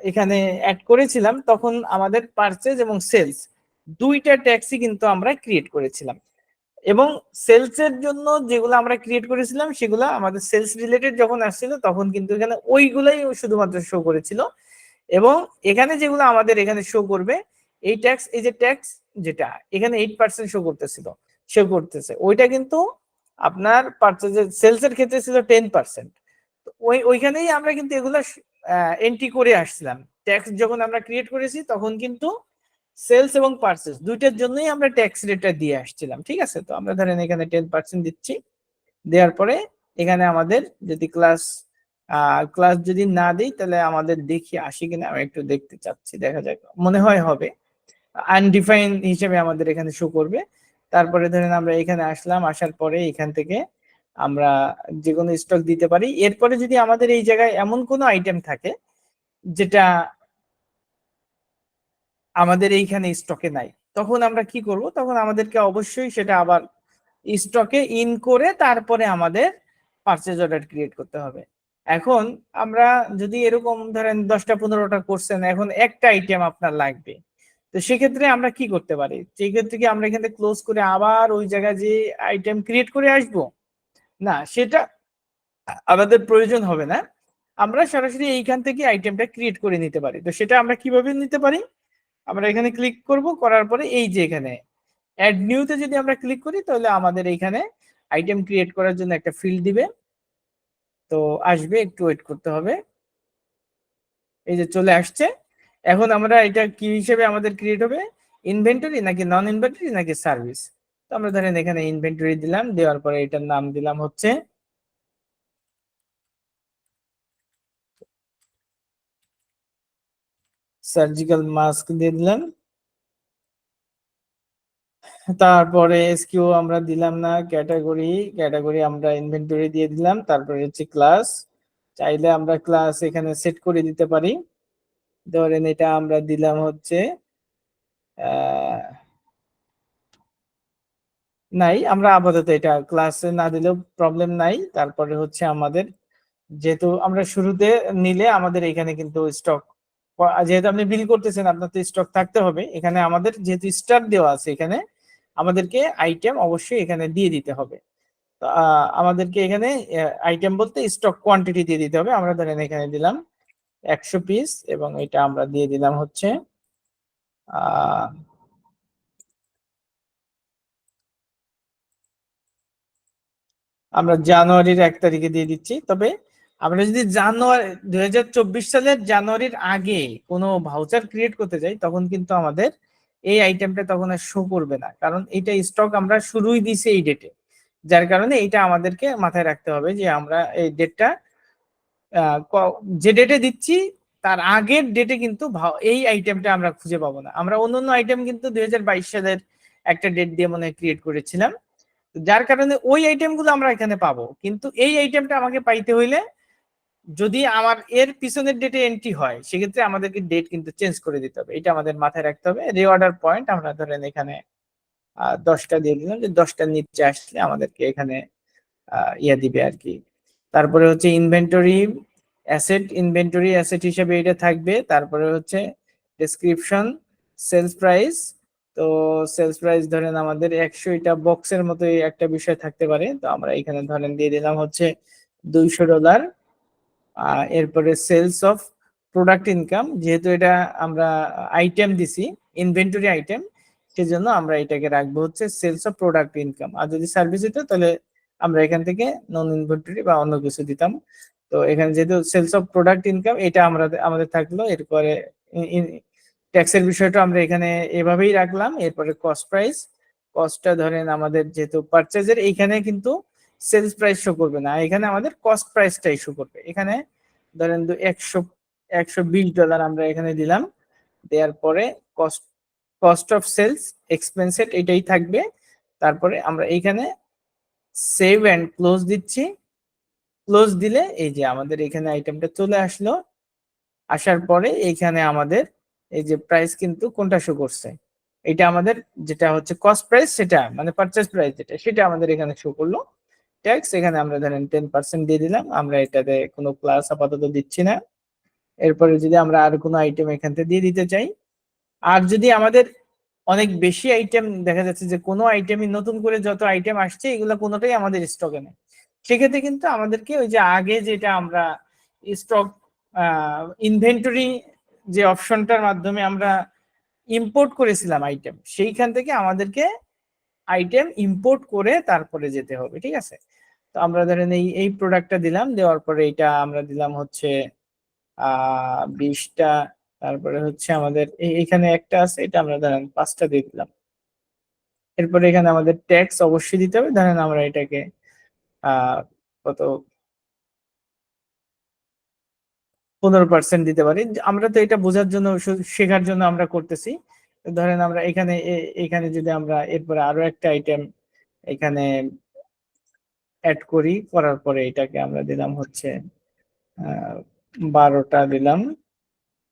এখানে অ্যাড করেছিলাম তখন আমাদের পারচেজ এবং সেলস দুইটা ট্যাক্সই কিন্তু আমরা ক্রিয়েট করেছিলাম, এবং সেলস এর জন্য যেগুলো আমরা ক্রিয়েট করেছিলাম সেগুলো আমাদের সেলস রিলেটেড যখন আসছিল তখন কিন্তু এখানে ওইগুলাই শুধুমাত্র শো করেছিল, এবং এখানে যেগুলো আমাদের এখানে শো করবে এই ট্যাক্স, এই যে ট্যাক্স যেটা এখানে 8% শো করতেছে ওইটা কিন্তু আপনার পারচেজের সেলস এর ক্ষেত্রে ছিল 10%। ওইখানেই আমরা কিন্তু এগুলা এন্ট্রি করে আসছিলাম। ট্যাক্স যখন আমরা ক্রিয়েট করেছি তখন কিন্তু সেলস এবং পারচেজ দুইটার জন্যই আমরা ট্যাক্স রেটটা দিয়ে আসছিলাম, ঠিক আছে। তো আমরা ধরেন এখানে 10% দিচ্ছি, দেওয়ার পরে এখানে আমাদের যদি ক্লাস যদি না দিই তাহলে আমাদের দেখি আসি কিনা, আমি একটু দেখতে চাচ্ছি, দেখা যাক, মনে হয় হবে আনডিফাইন হিসেবে আমাদের এখানে শো করবে। তারপরে ধরেন আমরা এখানে আসলাম, আসার পরে এখান থেকে আমরা যে কোনো স্টক দিতে পারি। এরপরে যদি আমাদের এই জায়গায় এমন কোনো আইটেম থাকে যেটা আমাদের এইখানে স্টকে নাই, তখন আমরা কি করব, তখন আমাদেরকে অবশ্যই সেটা আবার স্টকে ইন করে তারপরে আমাদের পারচেজ অর্ডার ক্রিয়েট করতে হবে। এখন আমরা যদি এরকম ধরেন 10টা 15টা করছেন, এখন একটা আইটেম আপনার লাগবে, তো সেক্ষেত্রে আমরা কি করতে পারি, সেক্ষেত্রে কি আমরা এখানে ক্লোজ করে আবার ওই জায়গায় যে আইটেম ক্রিয়েট করে আসব? না, সেটা আমাদের প্রয়োজন হবে না। আমরা সরাসরি এইখান থেকে আইটেমটা ক্রিয়েট করে নিতে পারি। তো সেটা আমরা কিভাবে নিতে পারি, আমরা এখানে ক্লিক করব, করার পরে এই যে এখানে অ্যাড নিউতে যদি আমরা ক্লিক করি তাহলে আমাদের এইখানে আইটেম ক্রিয়েট করার জন্য একটা ফিল্ড দিবে। তো আসবে, একটু ওয়েট করতে হবে। এই যে চলে আসছে। এখন আমরা এটা কি হিসেবে আমাদের ক্রিয়েট হবে, ইনভেন্টরি নাকি নন ইনভেন্টরি নাকি সার্ভিস। তো আমরা ধরেন এখানে ইনভেন্টরি দিলাম, দেওয়ার পরে এটার নাম দিলাম হচ্ছে সার্জিক্যাল মাস্ক দিয়ে দিলাম। তারপরে এসকিউ আমরা দিলাম না, ক্যাটাগরি আমরা ইনভেন্টরি দিয়ে দিলাম। তারপরে হচ্ছে ক্লাস, চাইলে আমরা ক্লাস এখানে সেট করে দিতে পারি। ধরেন এটা আমরা দিলাম হচ্ছে নাই, আমরা আপাতত এটা ক্লাসে না দিলেও প্রবলেম নাই। তারপরে হচ্ছে আমাদের যেহেতু আমরা শুরুতে নিলে আমাদের এখানে কিন্তু স্টক, যেহেতু আপনি বিল করতেছেন আপনার তো স্টক থাকতে হবে। এখানে আমাদের যেহেতু স্টার্ট দেওয়া আছে, এখানে আমাদেরকে আইটেম অবশ্যই এখানে দিয়ে দিতে হবে। তো আমাদেরকে এখানে আইটেম বলতে স্টক কোয়ান্টিটি দিয়ে দিতে হবে। আমরা ধরেন এখানে দিলাম 100 পিস এবং এটা আমরা দিয়ে দিলাম হচ্ছে আমরা জানুয়ারির 1 তারিখে দিয়ে দিচ্ছি। তবে আমরা যদি জানুয়ারি 2024 সালের জানুয়ারির আগে কোনো ভাউচার ক্রিয়েট করতে যাই, তখন কিন্তু আমাদের এই আইটেমটা তখন আর শো করবে না, কারণ এটা স্টক আমরা শুরুই দিছি এই ডেটে। যার কারণে এটা আমাদেরকে মাথায় রাখতে হবে যে আমরা এই ডেটটা যে ডেটে দিচ্ছি তার আগের ডেটে কিন্তু এই আইটেমটা আমরা খুঁজে পাবো না। আমরা অন্যান্য আইটেম কিন্তু 2022 সালের একটা ডেট দিয়ে মনে হয় ক্রিয়েট করেছিলাম, যার কারণে ওই আইটেমগুলো আমরা এখানে পাবো। কিন্তু এই আইটেমটা আমাকে পাইতে হইলে যদি আমার এর পিছনের ডেটে এন্ট্রি হয়, সেক্ষেত্রে আমাদেরকে ডেট কিন্তু চেঞ্জ করে দিতে হবে। এটা আমাদের মাথায় রাখতে হবে। রিঅর্ডার পয়েন্ট আমরা ধরেন এখানে 10টা দিয়ে দিলাম, যে 10টার নিচে আসলে আমাদেরকে এখানে ইয়া দিবে আর কি। তারপরে হচ্ছে ইনভেন্টরি অ্যাসেট হিসেবে এটা থাকবে। তারপরে হচ্ছে ডেসক্রিপশন, সেলস প্রাইস। তো সেলস প্রাইস ধরেন আমাদের 100, এটা বক্সের মতো একটা বিষয় থাকতে পারে। তো আমরা এখানে ধরেন দিয়ে দিলাম হচ্ছে $200। এরপরে সেলস অফ প্রোডাক্ট ইনকাম, যেহেতু এটা আমরা আইটেম দিছি, ইনভেন্টরি আইটেম, সেজন্য আমরা এটাকে রাখবো হচ্ছে সেলস অফ প্রোডাক্ট ইনকাম। আর যদি সার্ভিস হতো তাহলে আমরা এখান থেকে নন ইনভেন্টরি বা অন্য কিছু দিতাম। তো এখানে যেহেতু সেলস অফ প্রোডাক্ট ইনকাম, এটা আমাদের থাকলো। এরপরে ট্যাক্সের বিষয়টা আমরা এখানে এভাবেই রাখলাম। এরপরে কস্ট প্রাইস, কস্টটা ধরেন আমাদের যেহেতু পারচেজের, এইখানে কিন্তু সেলস প্রাইস শো করবে না, এখানে আমাদের কস্ট প্রাইসটাই শো করবে। এখানে ধরেন $120 আমরা এখানে দিলাম। দেওয়ার পরে কস্ট অফ সেলস এক্সপেন্সেড এটাই থাকবে। তারপরে আমরা এইখানে সেভ এন্ড ক্লোজ দিচ্ছি। ক্লোজ দিলে এই যে আমাদের এখানে আইটেমটা চলে আসলো। আসার পরে এইখানে আমাদের এই যে প্রাইস কিন্তু কোনটা শো করছে, এটা আমাদের যেটা হচ্ছে কস্ট প্রাইস, সেটা মানে পারচেজ প্রাইস যেটা, সেটা আমাদের এখানে শো করলো। ট্যাক্স এখানে আমরা ধরেন 10% দিয়ে দিলাম। আমরা এটাতে কোনো ক্লাস আপাতত দিচ্ছি না। এরপরে যদি আমরা আর কোনো আইটেম এখান থেকে দিয়ে দিতে চাই, আর যদি আমাদের অনেক বেশি আইটেম দেখা যাচ্ছে যে কোনো আইটেমই নতুন করে যত আইটেম আসছে এগুলো কোনোটাই আমাদের স্টকে নেই, সেক্ষেত্রে কিন্তু আমাদেরকে ওই যে আগে যেটা আমরা স্টক ইনভেন্টরি যে অপশনটার মাধ্যমে আমরা ইম্পোর্ট করেছিলাম আইটেম, সেইখান থেকে আমাদেরকে আইটেম ইম্পোর্ট করে তারপরে যেতে হবে। ঠিক আছে, তো আমরা ধরেন এই প্রোডাক্টটা দিলাম। দেওয়ার পরে এটা আমরা দিলাম হচ্ছে 20টা। তারপরে হচ্ছে আমাদের এখানে একটা আছে, এটা আমরা ধরেন 5টা দিয়ে দিলাম। এরপরে এখানে আমাদের ট্যাক্স অবশ্যই দিতে হবে। ধরেন আমরা এটাকে কত 15% দিতে পারি। আমরা তো এটা বোঝার জন্য, শেখার জন্য আমরা করতেছি। ধরেন আমরা এখানে যদি আমরা এরপরে আরো একটা আইটেম এখানে অ্যাড করি, করার পরে এটাকে আমরা দিলাম হচ্ছে 12টা দিলাম।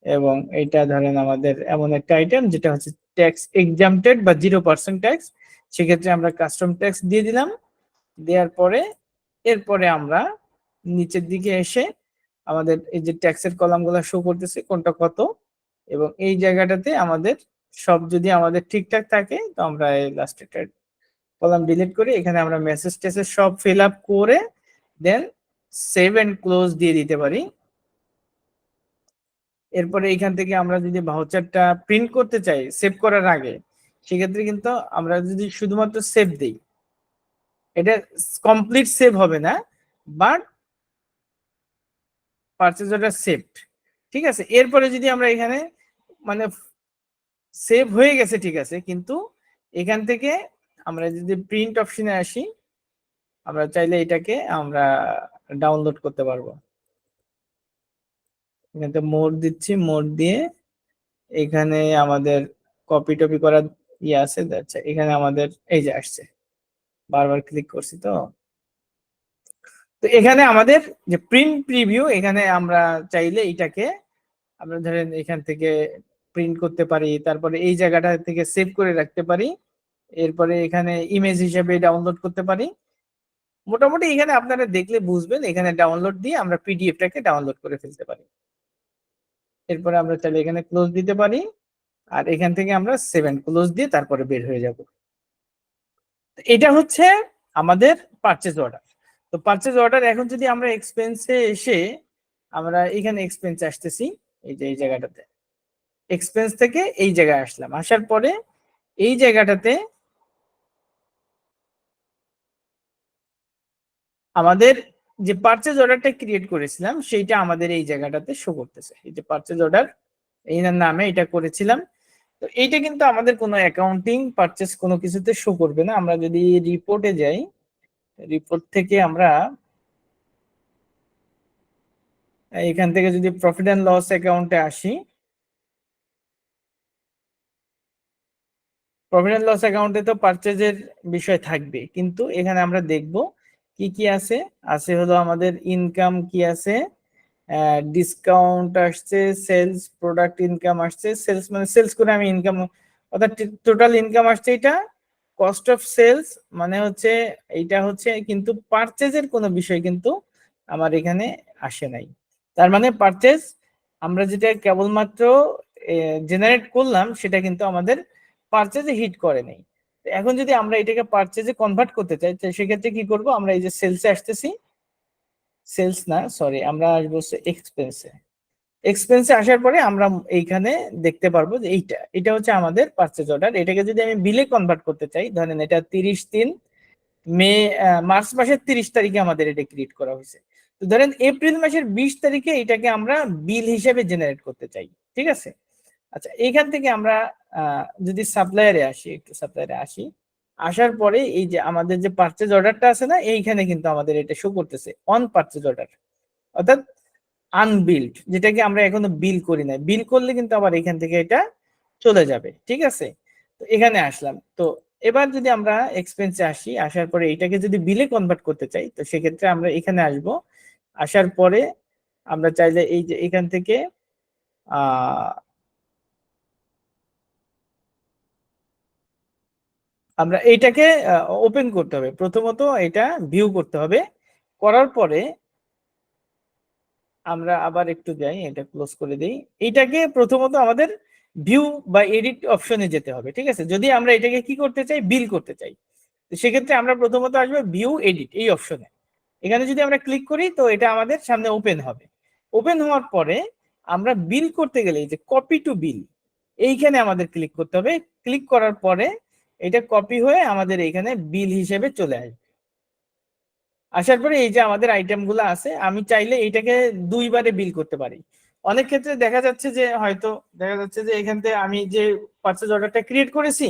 এবং এটা ধরেন আমাদের এমন একটা আইটেম যেটা হচ্ছে ট্যাক্স এক্সাম্পটেড বা 0% ট্যাক্স, সেক্ষেত্রে আমরা কাস্টম ট্যাক্স দিয়ে দিলাম। দেওয়ার পরে এরপরে আমরা নিচের দিকে এসে আমাদের এই যে ট্যাক্সের কলামগুলো শো করতেছে কোনটা কত, এবং এই জায়গাটাতে আমাদের সব যদি আমাদের ঠিকঠাক থাকে, তো আমরা এই লাস্টে কলাম ডিলিট করে এখানে আমরা মেসেজ টেসেজ সব ফিল আপ করে দেন সেভ এন্ড ক্লোজ দিয়ে দিতে পারি। এরপরে এখান থেকে আমরা যদি ভাউচারটা প্রিন্ট করতে চাই সেভ করার আগে, সেক্ষেত্রে কিন্তু আমরা যদি শুধুমাত্র সেভ দিই, এটা কমপ্লিট সেভ হবে না, বাট পারচেজ অর্ডার সেভড। ঠিক আছে, এরপরে যদি আমরা এখানে মানে সেভ হয়ে গেছে, ঠিক আছে, কিন্তু এখান থেকে আমরা যদি প্রিন্ট অপশনে আসি, আমরা চাইলে এটাকে আমরা ডাউনলোড করতে পারবো। এখানে মোড দিচ্ছি, মোড দিয়ে এখানে আমাদের কপি টপি করার ইয়ে আছে, আচ্ছা এখানে আমাদের এই যে আসছে, বারবার ক্লিক করছি তো। তো এখানে আমাদের যে প্রিন্ট প্রিভিউ, এখানে আমরা চাইলে এটাকে আমরা ধরেন এখান থেকে প্রিন্ট করতে পারি, তারপরে এই জায়গাটা থেকে সেভ করে রাখতে পারি, এরপরে এখানে ইমেজ হিসেবে ডাউনলোড করতে পারি। মোটামুটি এখানে আপনারা দেখলে বুঝবেন, এখানে ডাউনলোড দিয়ে আমরা পিডিএফটাকে ডাউনলোড করে ফেলতে পারি। এরপরে আমরা চাইলে এখানে ক্লোজ দিতে পারি, আর এখান থেকে আমরা 7 ক্লোজ দিয়ে তারপরে বের হয়ে যাব। এটা হচ্ছে আমাদের পারচেজ অর্ডার। তো পারচেজ অর্ডার, এখন যদি আমরা এক্সপেন্সে এসে আমরা এখানে এক্সপেন্সে আসতেছি, এই যে এই জায়গাটাতে এক্সপেন্স থেকে এই জায়গায় আসলাম, আসার পরে এই জায়গাটাতে আমাদের যে পারচেজ অর্ডারটা ক্রিয়েট করেছিলাম সেইটা আমাদের এই জায়গাটাতে শো করতেছে। এই যে পারচেজ অর্ডার এই নামে এটা করেছিলাম। তো এইটা কিন্তু আমাদের কোনো অ্যাকাউন্টিং পারচেজ কোনো কিছুতে শো করবে না। আমরা যদি রিপোর্টে যাই, রিপোর্ট থেকে আমরা এখান থেকে যদি প্রফিট অ্যান্ড লস অ্যাকাউন্টে আসি, প্রফিট অ্যান্ড লস অ্যাকাউন্টে তো পারচেজের বিষয় থাকবে, কিন্তু এখানে আমরা দেখব কি কি আছে। আছে হলো আমাদের ইনকাম কি আছে, ডিসকাউন্ট আসছে, সেলস, প্রোডাক্ট ইনকাম আসছে, সেলস মানে সেলস করে আমি ইনকাম, অর্থাৎ টোটাল ইনকাম আসছে এটা। কস্ট অফ সেলস মানে হচ্ছে এইটা হচ্ছে, কিন্তু পারচেজের কোনো বিষয় কিন্তু আমার এখানে আসে নাই। তার মানে পারচেজ আমরা যেটা কেবলমাত্র জেনারেট করলাম সেটা কিন্তু আমাদের পারচেজে হিট করে নাই। এখন যদি আমরা এটাকে পারচেজে কনভার্ট করতে চাই, তো সেক্ষেত্রে কি করব, আমরা এই যে সেলসে আসতেছি, সেলস না সরি, আমরা আসবো এক্সপেন্সে। এক্সপেন্সে আসার পরে আমরা এইখানে দেখতে পারবো যে এটা হচ্ছে আমাদের পারচেজ অর্ডার। এটাকে যদি আমি বিলে কনভার্ট করতে চাই, ধরেন এটা 30/3 মে, মার্চ মাসের 30 তারিখে আমাদের এটা ক্রিয়েট করা হয়েছে। তো ধরেন এপ্রিল মাসের 20 তারিখে এটাকে আমরা বিল হিসেবে জেনারেট করতে চাই, ঠিক আছে। আচ্ছা, এইখান থেকে আমরা যদি সাপ্লায়ারে আসি, একটু সাপ্লায়ারে আসি, আসার পরে এই যে আমাদের যে পারচেজ অর্ডারটা আছে না, এইখানে কিন্তু আমাদের এটা শো করতেছে অন পারচেজ অর্ডার, অর্থাৎ আনবিল্ড, যেটাকে আমরা এখনো বিল করি না। বিল করলে কিন্তু আবার এখান থেকে এটা চলে যাবে, ঠিক আছে। তো এখানে আসলাম, তো এবার যদি আমরা এক্সপেন্সে আসি, আসার পরে এটাকে যদি বিলে কনভার্ট করতে চাই, তো সেক্ষেত্রে আমরা এখানে আসব। আসার পরে আমরা চাইলে এই যে এখান থেকে আমরা এইটাকে ওপেন করতে হবে। প্রথমত এটা ভিউ করতে হবে, করার পরে আমরা আবার একটু যাই, এটা ক্লোজ করে দেই। এটাকে প্রথমত আমাদের ভিউ বা এডিট অপশনে যেতে হবে, ঠিক আছে। যদি আমরা এটাকে কি করতে চাই, বিল করতে চাই, তো সেক্ষেত্রে আমরা প্রথমত আসবো ভিউ এডিট এই অপশনে। এখানে যদি আমরা ক্লিক করি, তো এটা আমাদের সামনে ওপেন হবে। ওপেন হওয়ার পরে আমরা বিল করতে গেলে এই যে কপি টু বিল, এইখানে আমাদের ক্লিক করতে হবে। ক্লিক করার পরে এটা কপি হয়ে আমাদের এইখানে বিল হিসেবে চলে আসবে। আসার পরে এই যে আমাদের আইটেম গুলো আছে, আমি চাইলে এইটাকে দুইবারে বিল করতে পারি। অনেক ক্ষেত্রে দেখা যাচ্ছে যে হয়তো দেখা যাচ্ছে যে এখান থেকে আমি যে পারচেজ অর্ডারটা ক্রিয়েট করেছি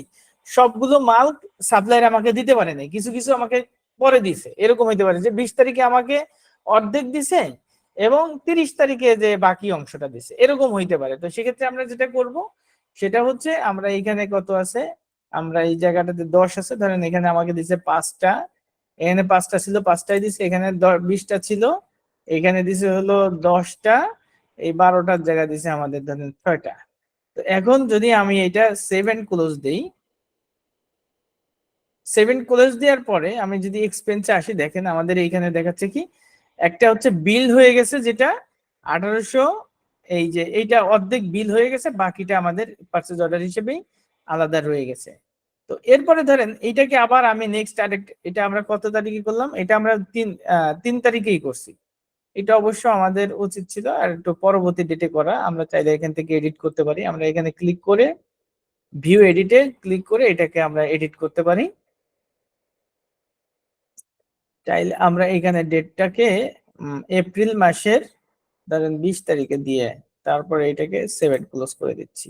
সবগুলো মাল সাপ্লায়ার আমাকে দিতে পারে নাই, কিছু কিছু আমাকে পরে দিছে। এরকম হইতে পারে যে 20 তারিখে আমাকে অর্ধেক দিছে এবং 30 তারিখে যে বাকি অংশটা দিছে, এরকম হইতে পারে। তো সেক্ষেত্রে আমরা যেটা করব সেটা হচ্ছে, আমরা এইখানে কত আছে, আমরা এই জায়গাটাতে 10 আছে, ধরেন এখানে আমাকে দিছে 5টা, এখানে 5টা ছিল 5টাই দিছে, এখানে 20টা ছিল, এখানে দিছে হলো 10টা, এই 12টার জায়গা দিছে আমাদের ধরেন 6টা। তো এখন যদি আমি এটা 7 ক্লোজ দেই, 7 ক্লোজ দেওয়ার পরে আমি যদি এক্সপেন্সে আসি, দেখেন আমাদের এইখানে দেখাচ্ছে কি, একটা হচ্ছে বিল হয়ে গেছে যেটা 1800, এই যে এইটা অর্ধেক বিল হয়ে গেছে, বাকিটা আমাদের পারচেজ অর্ডার হিসেবেই আলাদা রয়ে গেছে। তো এরপরে ধরেন এইটাকে আবার আমি নেক্সট আরেকটা, এটা আমরা কত তারিখে করলাম, এটা আমরা 3 তারিখেই করছি। এটা অবশ্য আমাদের উচিত ছিল আর একটু পরবর্তী ডেটে করা। আমরা চাইলে এখান থেকে এডিট করতে পারি, আমরা এখানে ক্লিক করে ভিউ এডিটে ক্লিক করে এটাকে আমরা এডিট করতে পারি। চাইলে আমরা এখানে ডেটটাকে এপ্রিল মাসের ধরেন 20 তারিখে দিয়ে তারপরে এটাকে 7 ক্লোজ করে দিচ্ছি।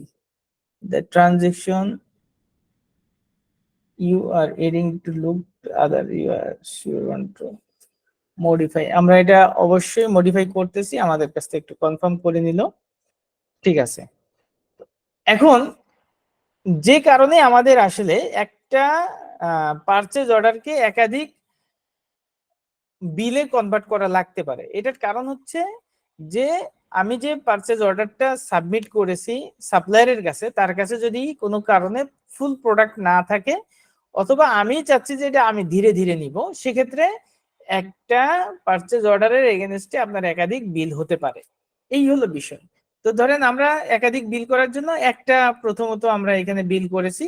The transaction you are adding to look other you are sure want to modify, আমরা এটা অবশ্যই মডিফাই করতেছি, আমাদের কাছে একটু কনফার্ম করে নিল, ঠিক আছে। এখন যে কারণে আমাদের আসলে একটা পারচেজ অর্ডারকে একাধিক বিলে কনভার্ট করা লাগতে পারে। এটার কারণ হচ্ছে যে আমি যে পারচেজ অর্ডারটা সাবমিট করেছি সাপ্লায়ারের কাছে, তার কাছে যদি কোনো কারণে ফুল প্রোডাক্ট না থাকে, অথবা আমি চাচ্ছি যে এটা আমি ধীরে ধীরে নিব, সেক্ষেত্রে একটা পারচেজ অর্ডারের এগেনস্টে আপনার একাধিক বিল হতে পারে। এই হলো বিষয়। তো ধরেন আমরা একাধিক বিল করার জন্য একটা প্রথমত আমরা এখানে বিল করেছি।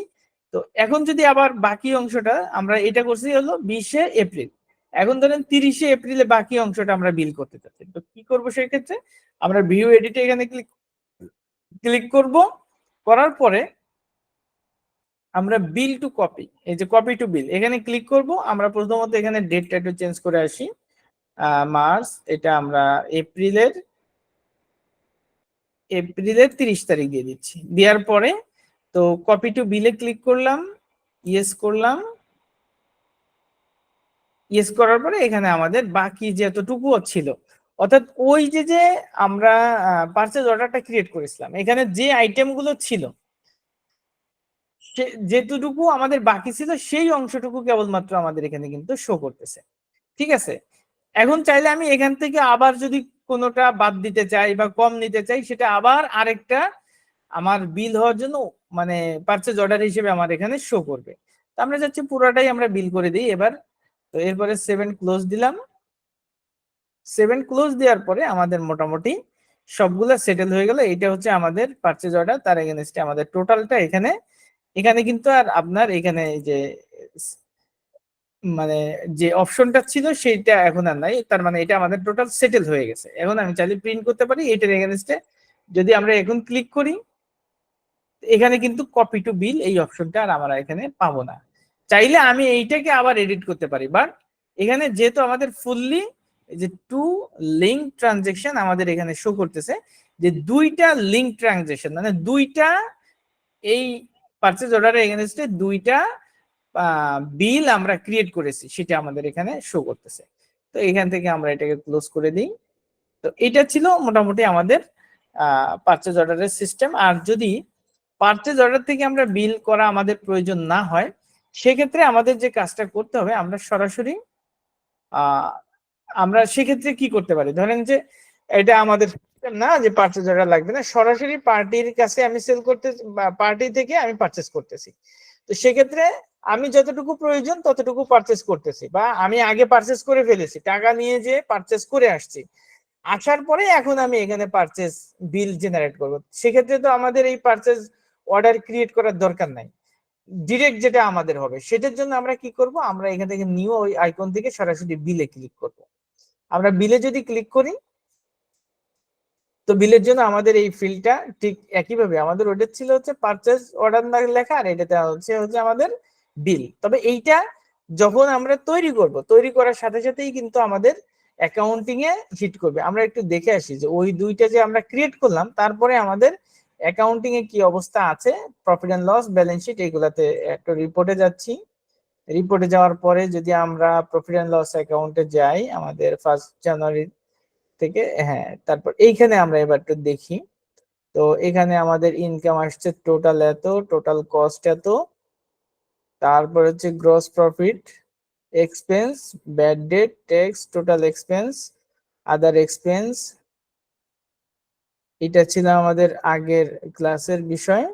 তো এখন যদি আবার বাকি অংশটা আমরা এটা করছি হলো 20 এপ্রিল, এখন ধরেন 30 এপ্রিলে বাকি অংশটা আমরা বিল করতে চাচ্ছি, তো কি করবো সেই ক্ষেত্রে? আমরা ভিউ এডিটে এখানে ক্লিক করব, করার পরে আমরা বিল টু কপি, এই যে কপি টু বিল এখানে ক্লিক করব। আমরা প্রথমত এখানে ডেটটা একটু চেঞ্জ করে আসি, মার্চ, এটা আমরা এপ্রিলের 30 তারিখ দিয়ে দিচ্ছি। দেওয়ার পরে তো কপি টু বিলে ক্লিক করলাম, ইয়েস করলাম, ইয়েস করার পরে এখানে আমাদের বাকি যতটুকু ছিল, অর্থাৎ ওই যে আমরা পারচেজ অর্ডারটা ক্রিয়েট করেছিলাম, এখানে যে আইটেমগুলো ছিল যেটুকু আমাদের বাকি ছিল সেই অংশটুকু কেবলমাত্র আমাদের এখানে কিন্তু শো করতেছে। ঠিক আছে, এখন চাইলে আমি এখান থেকে আবার যদি কোনোটা বাদ দিতে চাই বা কম নিতে চাই, সেটা আবার আরেকটা আমার বিল হওয়ার জন্য মানে পারচেজ অর্ডার হিসেবে আমার এখানে শো করবে। তো আমরা যাচ্ছি পুরাটাই আমরা বিল করে দিই এবার। তো এরপরে 7 ক্লোজ দিলাম। 7 ক্লোজ দেওয়ার পরে আমাদের মোটামুটি সবগুলো সেটেল হয়ে গেল। এটা হচ্ছে আমাদের পারচেজ অর্ডার, তার এগেনস্টে আমাদের টোটালটা এখানে এখানে কিন্তু আর আপনার এখানে যে মানে যে অপশনটা ছিল সেইটা এখন আর নাই, তার মানে এটা আমাদের টোটাল সেটেল হয়ে গেছে। এখন আমি চাইলে প্রিন্ট করতে পারি এটার এগেনস্টে। যদি আমরা এখন ক্লিক করি, এখানে কিন্তু কপি টু বিল এই অপশনটা আর আমরা এখানে পাবো না। চাইলে আমি এইটাকে আবার এডিট করতে পারি, বাট এখানে যেহেতু আমাদের ফুললি যে টু লিঙ্ক ট্রানজেকশন আমাদের এখানে শো করতেছে, যে দুইটা লিঙ্ক ট্রানজেকশন মানে দুইটা এই পারচেজ অর্ডারের এগেনস্টে দুইটা বিল আমরা ক্রিয়েট করেছি, সেটা আমাদের এখানে শো করতেছে। তো এখান থেকে আমরা এটাকে ক্লোজ করে দিই। তো এটা ছিল মোটামুটি আমাদের পারচেজ অর্ডারের সিস্টেম। আর যদি পারচেজ অর্ডার থেকে আমরা বিল করা আমাদের প্রয়োজন না হয়, সেক্ষেত্রে আমাদের যে কাজটা করতে হবে, আমরা সরাসরি আমরা সেক্ষেত্রে কি করতে পারি, ধরেন যে এটা আমাদের না যে পারচেজ অর্ডার লাগবে না, সরাসরি পার্টির কাছে আমি সেল করতে, পার্টি থেকে আমি পারচেজ করতেছি। তো সেক্ষেত্রে আমি যতটুকু প্রয়োজন ততটুকু পারচেজ করতেছি, বা আমি আগে পারচেজ করে ফেলেছি, টাকা নিয়ে যে পারচেজ করে আসছি, আসার পরে এখন আমি এখানে পারচেজ বিল জেনারেট করব। সেক্ষেত্রে তো আমাদের এই পারচেজ অর্ডার ক্রিয়েট করার দরকার নাই, ডিরেক্ট যেটা আমাদের হবে সেটার জন্য আমরা কি করব, আমরা এখান থেকে নিউ ওই আইকন থেকে সরাসরি বিলে ক্লিক করব। আমরা বিলে যদি ক্লিক করি, তো বিলের জন্য আমাদের এই ফিল্ডটা ঠিক একইভাবে আমাদের ওটা ছিল হচ্ছে পারচেজ অর্ডার লেখা, আর এটাতে হচ্ছে আমাদের বিল। তবে এইটা যখন আমরা তৈরি করব, তৈরি করার সাথে সাথেই কিন্তু আমাদের অ্যাকাউন্টিং এ হিট করবে। আমরা একটু দেখে আসি যে ওই দুইটা যে আমরা ক্রিয়েট করলাম, তারপরে আমাদের অ্যাকাউন্টিং এ কি অবস্থা আছে, profit and loss, balance sheet, এইগুলাতে একটু রিপোর্টে যাচ্ছি। রিপোর্টে যাওয়ার পরে যদি আমরা প্রফিট এন্ড লস অ্যাকাউন্টে যাই আমাদের 1 জানুয়ারি থেকে, হ্যাঁ, তারপর এইখানে আমরা এবার একটু দেখি। তো এখানে আমাদের ইনকাম আসছে টোটাল এত, টোটাল কস্ট এত, তারপর হচ্ছে gross profit, expense, bad debt, tax, total expense, other expense. এটা ছিল আমাদের আগের ক্লাসের বিষয়।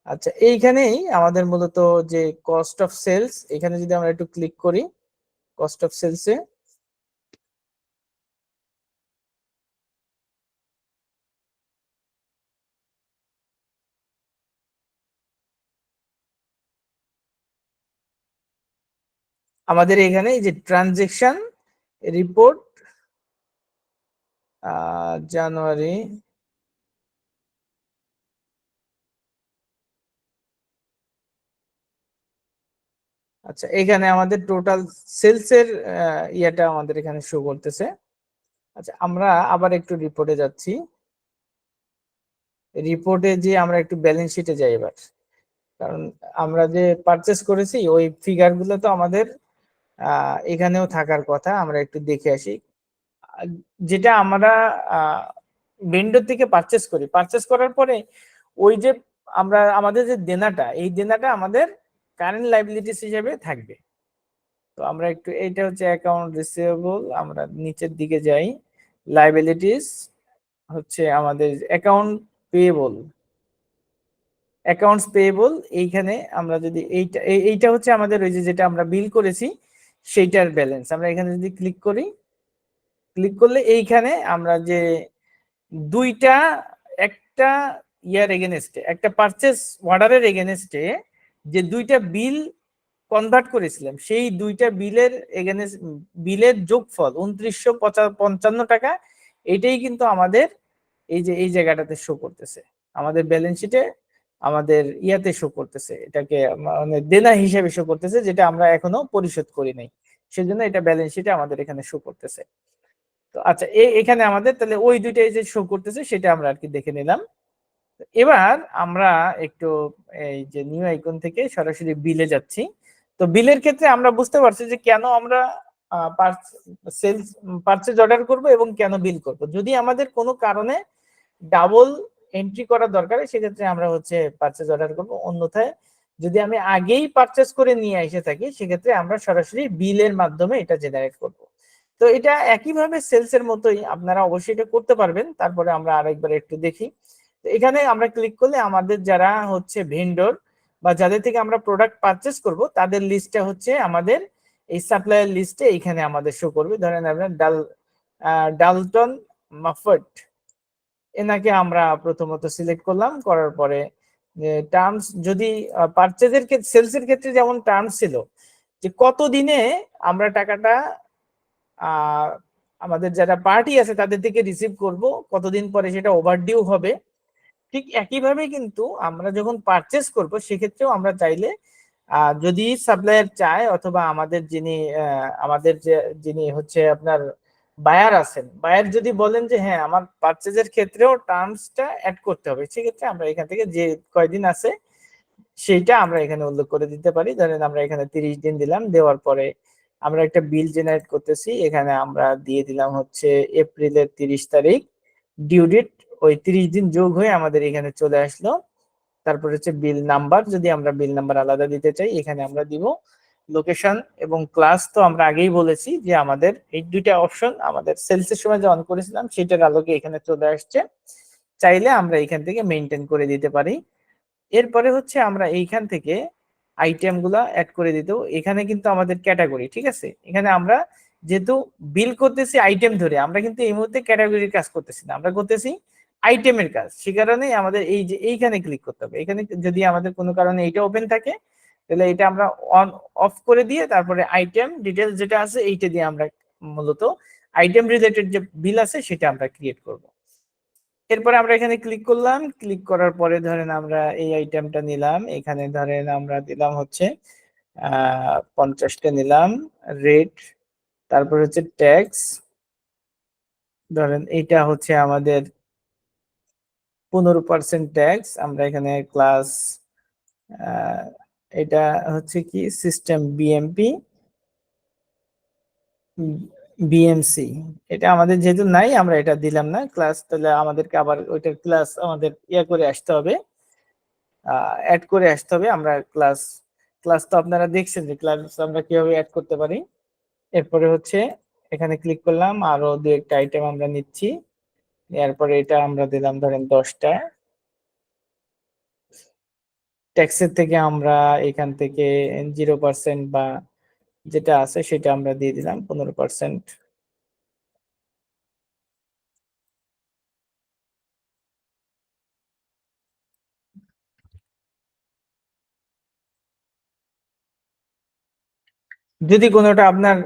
আচ্ছা, এইখানেই আমাদের মূলত যে কস্ট অফ সেলস, এখানে যদি আমরা একটু ক্লিক করি কস্ট অফ সেলসে, আমাদের এখানে এই যে ট্রানজেকশন রিপোর্ট জানুয়ারি, আচ্ছা এখানে আমাদের টোটাল সেলস এর ইয়েটা আমাদের এখানে শো করতেছে। আচ্ছা, আমরা আবার একটু রিপোর্টে যাচ্ছি। রিপোর্টে যে আমরা একটু ব্যালেন্স শিটে যাই এবার, কারণ আমরা যে পারচেস করেছি ওই ফিগার গুলো তো আমাদের এখানেও থাকার কথা। আমরা একটু দেখে আসি। যেটা আমরা ভেন্ডর থেকে পারচেস করি, পারচেস করার পরে ওই যে আমরা আমাদের যে দেনাটা, এই দেনাটা আমাদের কারেন্ট লাইবিলিটিস হিসেবে থাকবে। তো আমরা একটু, এইটা হচ্ছে অ্যাকাউন্ট রিসিভেবল, আমরা নিচের দিকে যাই, লাইবিলিটিস হচ্ছে আমাদের অ্যাকাউন্ট পেয়েবল, অ্যাকাউন্টস পেয়েবল। এইখানে আমরা যদি এইটা হচ্ছে আমাদের ওই যে যেটা আমরা বিল করেছি সেইটার ব্যালেন্স। আমরা এখানে যদি ক্লিক করি, ক্লিক করলে এইখানে আমরা যে দুইটা, একটা ইয়ার এগেনস্টে, একটা পারচেস অর্ডারের এগেনস্টে যে দুইটা বিল কনভার্ট করেছিলাম, সেই দুইটা বিলের এগেনস্ট বিলের যোগফল 2955 টাকা, এটাই কিন্তু আমাদের এই যে এই জায়গাটাতে শো করতেছে, আমাদের ব্যালেন্স শিটে, আমাদের ইয়াতে শো করতেছে, এটাকে মানে দেনা হিসেবে শো করতেছে, যেটা আমরা এখনো পরিশোধ করি নাই, সেজন্য এটা ব্যালেন্স শিটে আমাদের এখানে শো করতেছে। তো আচ্ছা, এখানে আমাদের তাহলে ওই দুইটাই যে শো করতেছে সেটা আমরা আর কি দেখে নিলাম। এবার আমরা একটু এই যে নিউ আইকন থেকে সরাসরি বিলে যাচ্ছি। তো বিলের ক্ষেত্রে আমরা বুঝতে পারছি যে কেন আমরা সেলস পারচেজ অর্ডার করব এবং কেন বিল করব। যদি আমাদের কোনো কারণে ডাবল এন্ট্রি করা দরকার হয়, সেক্ষেত্রে আমরা হচ্ছে পারচেজ অর্ডার করব। অন্যথায় যদি আমি আগেই পারচেজ করে নিয়ে এসে থাকি, সেক্ষেত্রে আমরা সরাসরি বিলের মাধ্যমে এটা জেনারেট করব। তো এটা একইভাবে সেলস এর মতোই, আপনারা অবশ্যই এটা করতে পারবেন। তারপরে আমরা আরেকবার একটু দেখি। তো এখানে আমরা ক্লিক করলে আমাদের যারা হচ্ছে ভেন্ডর বা যাদের থেকে আমরা প্রোডাক্ট পারচেস করব, তাদের লিস্টটা হচ্ছে আমাদের এই সাপ্লায়ার লিস্টে এইখানে আমাদের শো করবে। ধরেন আপনার ডালটন মাফট, এনাকে আমরা প্রথমত সিলেক্ট করলাম, করার পরে টার্মস, যদি পারচেজের ক্ষেত্রে, সেলস এর ক্ষেত্রে যেমন টার্মস ছিল যে কত দিনে আমরা টাকাটা আমাদের যারা পার্টি আছে তাদের থেকে রিসিভ করব, কতদিন পরে সেটা ওভারডিউ হবে, ঠিক একইভাবে কিন্তু আমরা যখন পারচেস করব সেক্ষেত্রেও আমরা চাইলে যদি সাপ্লায়ার চায়, অথবা আমাদের যিনি আমাদের যিনি হচ্ছে আপনার বায়ার আছেন, বায়ার যদি বলেন যে হ্যাঁ আমার পারচেজের ক্ষেত্রেও টার্মসটা অ্যাড করতে হবে, সেক্ষেত্রে আমরা এখান থেকে যে কয়দিন আছে সেইটা আমরা এখানে উল্লেখ করে দিতে পারি। ধরেন আমরা এখানে 30 দিন দিলাম, দেওয়ার পরে আমরা একটা বিল জেনারেট করতেছি, এখানে আমরা দিয়ে দিলাম হচ্ছে এপ্রিলের 30 তারিখ ডিউ ডেট, ওই 30 দিন যোগ হয়ে আমাদের এখানে চলে আসলো। তারপর হচ্ছে বিল নাম্বার, যদি আমরা বিল নাম্বার আলাদা দিতে চাই এখানে আমরা দিব। লোকেশন এবং ক্লাস তো আমরা আগেই বলেছি যে আমাদের এই দুইটা অপশন আমাদের সেলসের সময় যে অন করেছিলাম সেটার আলোকে এখানে চলে আসছে, চাইলে আমরা এখান থেকে মেনটেন করে দিতে পারি। এরপরে হচ্ছে আমরা এইখান থেকে আইটেম গুলা অ্যাড করে দিতেও, এখানে কিন্তু আমাদের ক্যাটাগরি, ঠিক আছে, এখানে আমরা যেহেতু বিল করতেছি আইটেম ধরে, আমরা কিন্তু এই মুহূর্তে ক্যাটাগরির কাজ করতেছি না, আমরা করতেছি আইটেমের কাজ। সে কারণে আমাদের এই যে এইখানে ক্লিক করতে হবে। এখানে যদি আমাদের কোনো কারণে এইটা ওপেন থাকে, তাহলে এটা আমরা অন অফ করে দিয়ে তারপরে আইটেম ডিটেলস যেটা আছে এইটা দিয়ে আমরা মূলত আইটেম রিলেটেড যে বিল আছে সেটা আমরা ক্রিয়েট করব। এরপরে আমরা এখানে ক্লিক করলাম, ক্লিক করার পরে ধরেন আমরা এই আইটেমটা নিলাম, এখানে ধরেন আমরা দিলাম হচ্ছে 50টা নিলাম রেট, তারপর হচ্ছে ট্যাক্স, ধরেন এইটা হচ্ছে আমাদের 15% ট্যাক্স, আমরা এখানে ক্লাস এটা হচ্ছে কি সিস্টেম বিএমপি বিএমসি, এটা আমাদের যেহেতু নাই আমরা এটা দিলাম না ক্লাস, তাহলে আমাদেরকে আবার ওইটার ক্লাস আমাদের ইয়া করে আসতে হবে, অ্যাড করে আসতে হবে। আমরা ক্লাস ক্লাস তো আপনারা দেখছেন যে ক্লাস আমরা কিভাবে অ্যাড করতে পারি। এরপরে হচ্ছে এখানে ক্লিক করলাম, আরো দু একটা আইটেম আমরা নিচ্ছি, এরপরে এটা আমরা দিলাম ধরেন 10টা। ট্যাক্সের থেকে আমরা এখান থেকে 0% বা যেটা আছে সেটা আমরা দিয়ে দিলাম 15%। যদি কোনোটা আপনার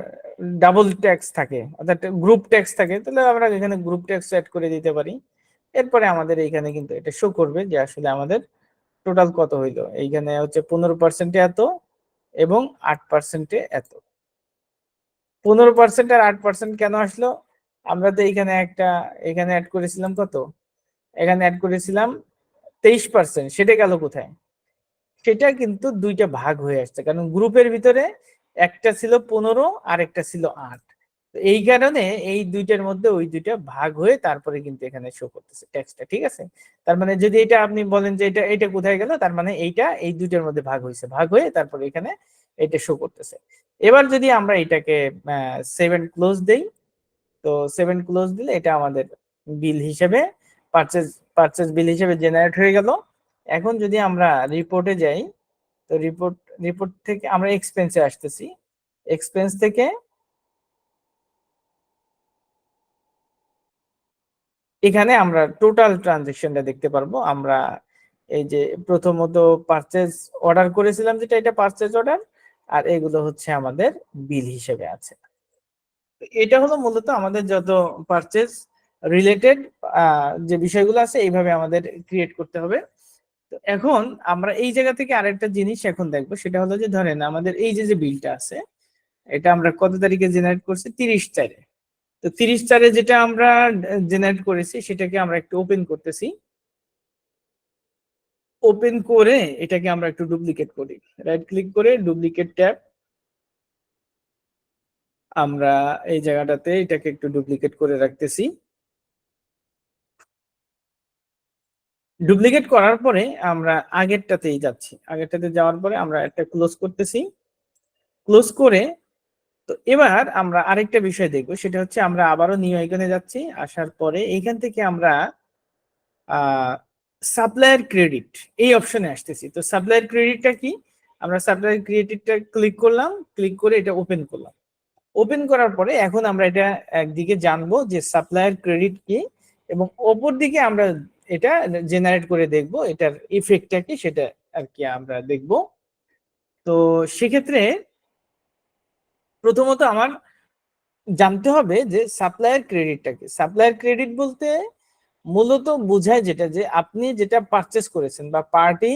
ডাবল ট্যাক্স থাকে অর্থাৎ গ্রুপ ট্যাক্স থাকে, তাহলে আমরা এখানে গ্রুপ ট্যাক্স অ্যাড করে দিতে পারি। এরপরে আমাদের এইখানে কিন্তু এটা শো করবে যে আসলে আমাদের টোটাল কত হইলো। এইখানে হচ্ছে 15%-এ এত এবং 8%-এ এত। 15% আর 8% কেন আসলো? আমরা তো এইখানে এখানে অ্যাড করেছিলাম কত, এখানে অ্যাড করেছিলাম 23%, সেটা গেল কোথায়? সেটা কিন্তু দুইটা ভাগ হয়ে আসছে, কারণ গ্রুপের ভিতরে একটা ছিল 15 আর একটা ছিল 8। তো এই কারণে এই দুইটার মধ্যে ওই দুইটা ভাগ হয়ে তারপরে কিন্তু এখানে শো করতেছে টেক্সটটা, ঠিক আছে? তার মানে যদি এটা আপনি বলেন যে এটা এটা কোথায় গেল, তার মানে এইটা এই দুইটার মধ্যে ভাগ হয়েছে, ভাগ হয়ে তারপরে এখানে এটা শো করতেছে। এবার যদি আমরা এটাকে 7 ক্লোজ দেই, তো 7 ক্লোজ দিলে এটা আমাদের বিল হিসেবে পারচেজ পারচেজ বিল হিসেবে জেনারেট হয়ে গেল। এখন যদি আমরা রিপোর্টে যাই, তো রিপোর্ট থেকে আমরা এক্সপেন্সে আসতেছি, এক্সপেন্স থেকে এখানে আমরা টোটাল ট্রানজেকশনটা দেখতে পারবো। আমরা এই যে প্রথমত পারচেজ অর্ডার করেছিলাম যেটা, এটা পারচেজ অর্ডার, আর এগুলো হচ্ছে আমাদের বিল হিসেবে আছে। এটা হলো মূলত আমাদের যত পারচেজ রিলেটেড যে বিষয়গুলো আছে এইভাবে আমাদের ক্রিয়েট করতে হবে। তো এখন আমরা এই জায়গা থেকে আরেকটা জিনিস এখন দেখবো, সেটা হলো যে ধরেন আমাদের এই যে যে বিলটা আছে, এটা আমরা কত তারিখে জেনারেট করছি? 30/4। তো 30/4 যেটা আমরা জেনারেট করেছি সেটাকে আমরা একটু ওপেন করতেছি। ওপেন করে এটাকে আমরা একটু ডুপ্লিকেট করি, রাইট ক্লিক করে ডুপ্লিকেট ট্যাব, আমরা এই জায়গাটাতে এটাকে একটু ডুপ্লিকেট করে রাখতেছি। ডুপ্লিকেট করার পরে আমরা আগেরটাতেই যাচ্ছি, আগেরটাতে যাওয়ার পরে আমরা একটা ক্লোজ করতেছি। ক্লোজ করে তো এবার আমরা আরেকটা বিষয় দেখবো, সেটা হচ্ছে আমরা আবারও নিউ আইকনে যাচ্ছি, আসার পরে এইখান থেকে আমরা সাপ্লায়ার ক্রেডিট এই অপশনে আসতেছি। তো সাপ্লায়ার ক্রেডিটটা কি? আমরা সাপ্লায়ার ক্রেডিটটা ক্লিক করলাম, ক্লিক করে এটা ওপেন করলাম। ওপেন করার পরে এখন আমরা এটা একদিকে জানবো যে সাপ্লায়ার ক্রেডিট কি, এবং অপর দিকে আমরা এটা জেনারেট করে দেখব এটার ইফেক্টটা কি, সেটা আর কি আমরা দেখব। তো সেক্ষেত্রে প্রথমত আমার জানতে হবে যে সাপ্লায়ার ক্রেডিটটা কি। সাপ্লায়ার ক্রেডিট বলতে মূলত বোঝায় যেটা, যে আপনি যেটা পারচেস করেছেন বা পার্টি,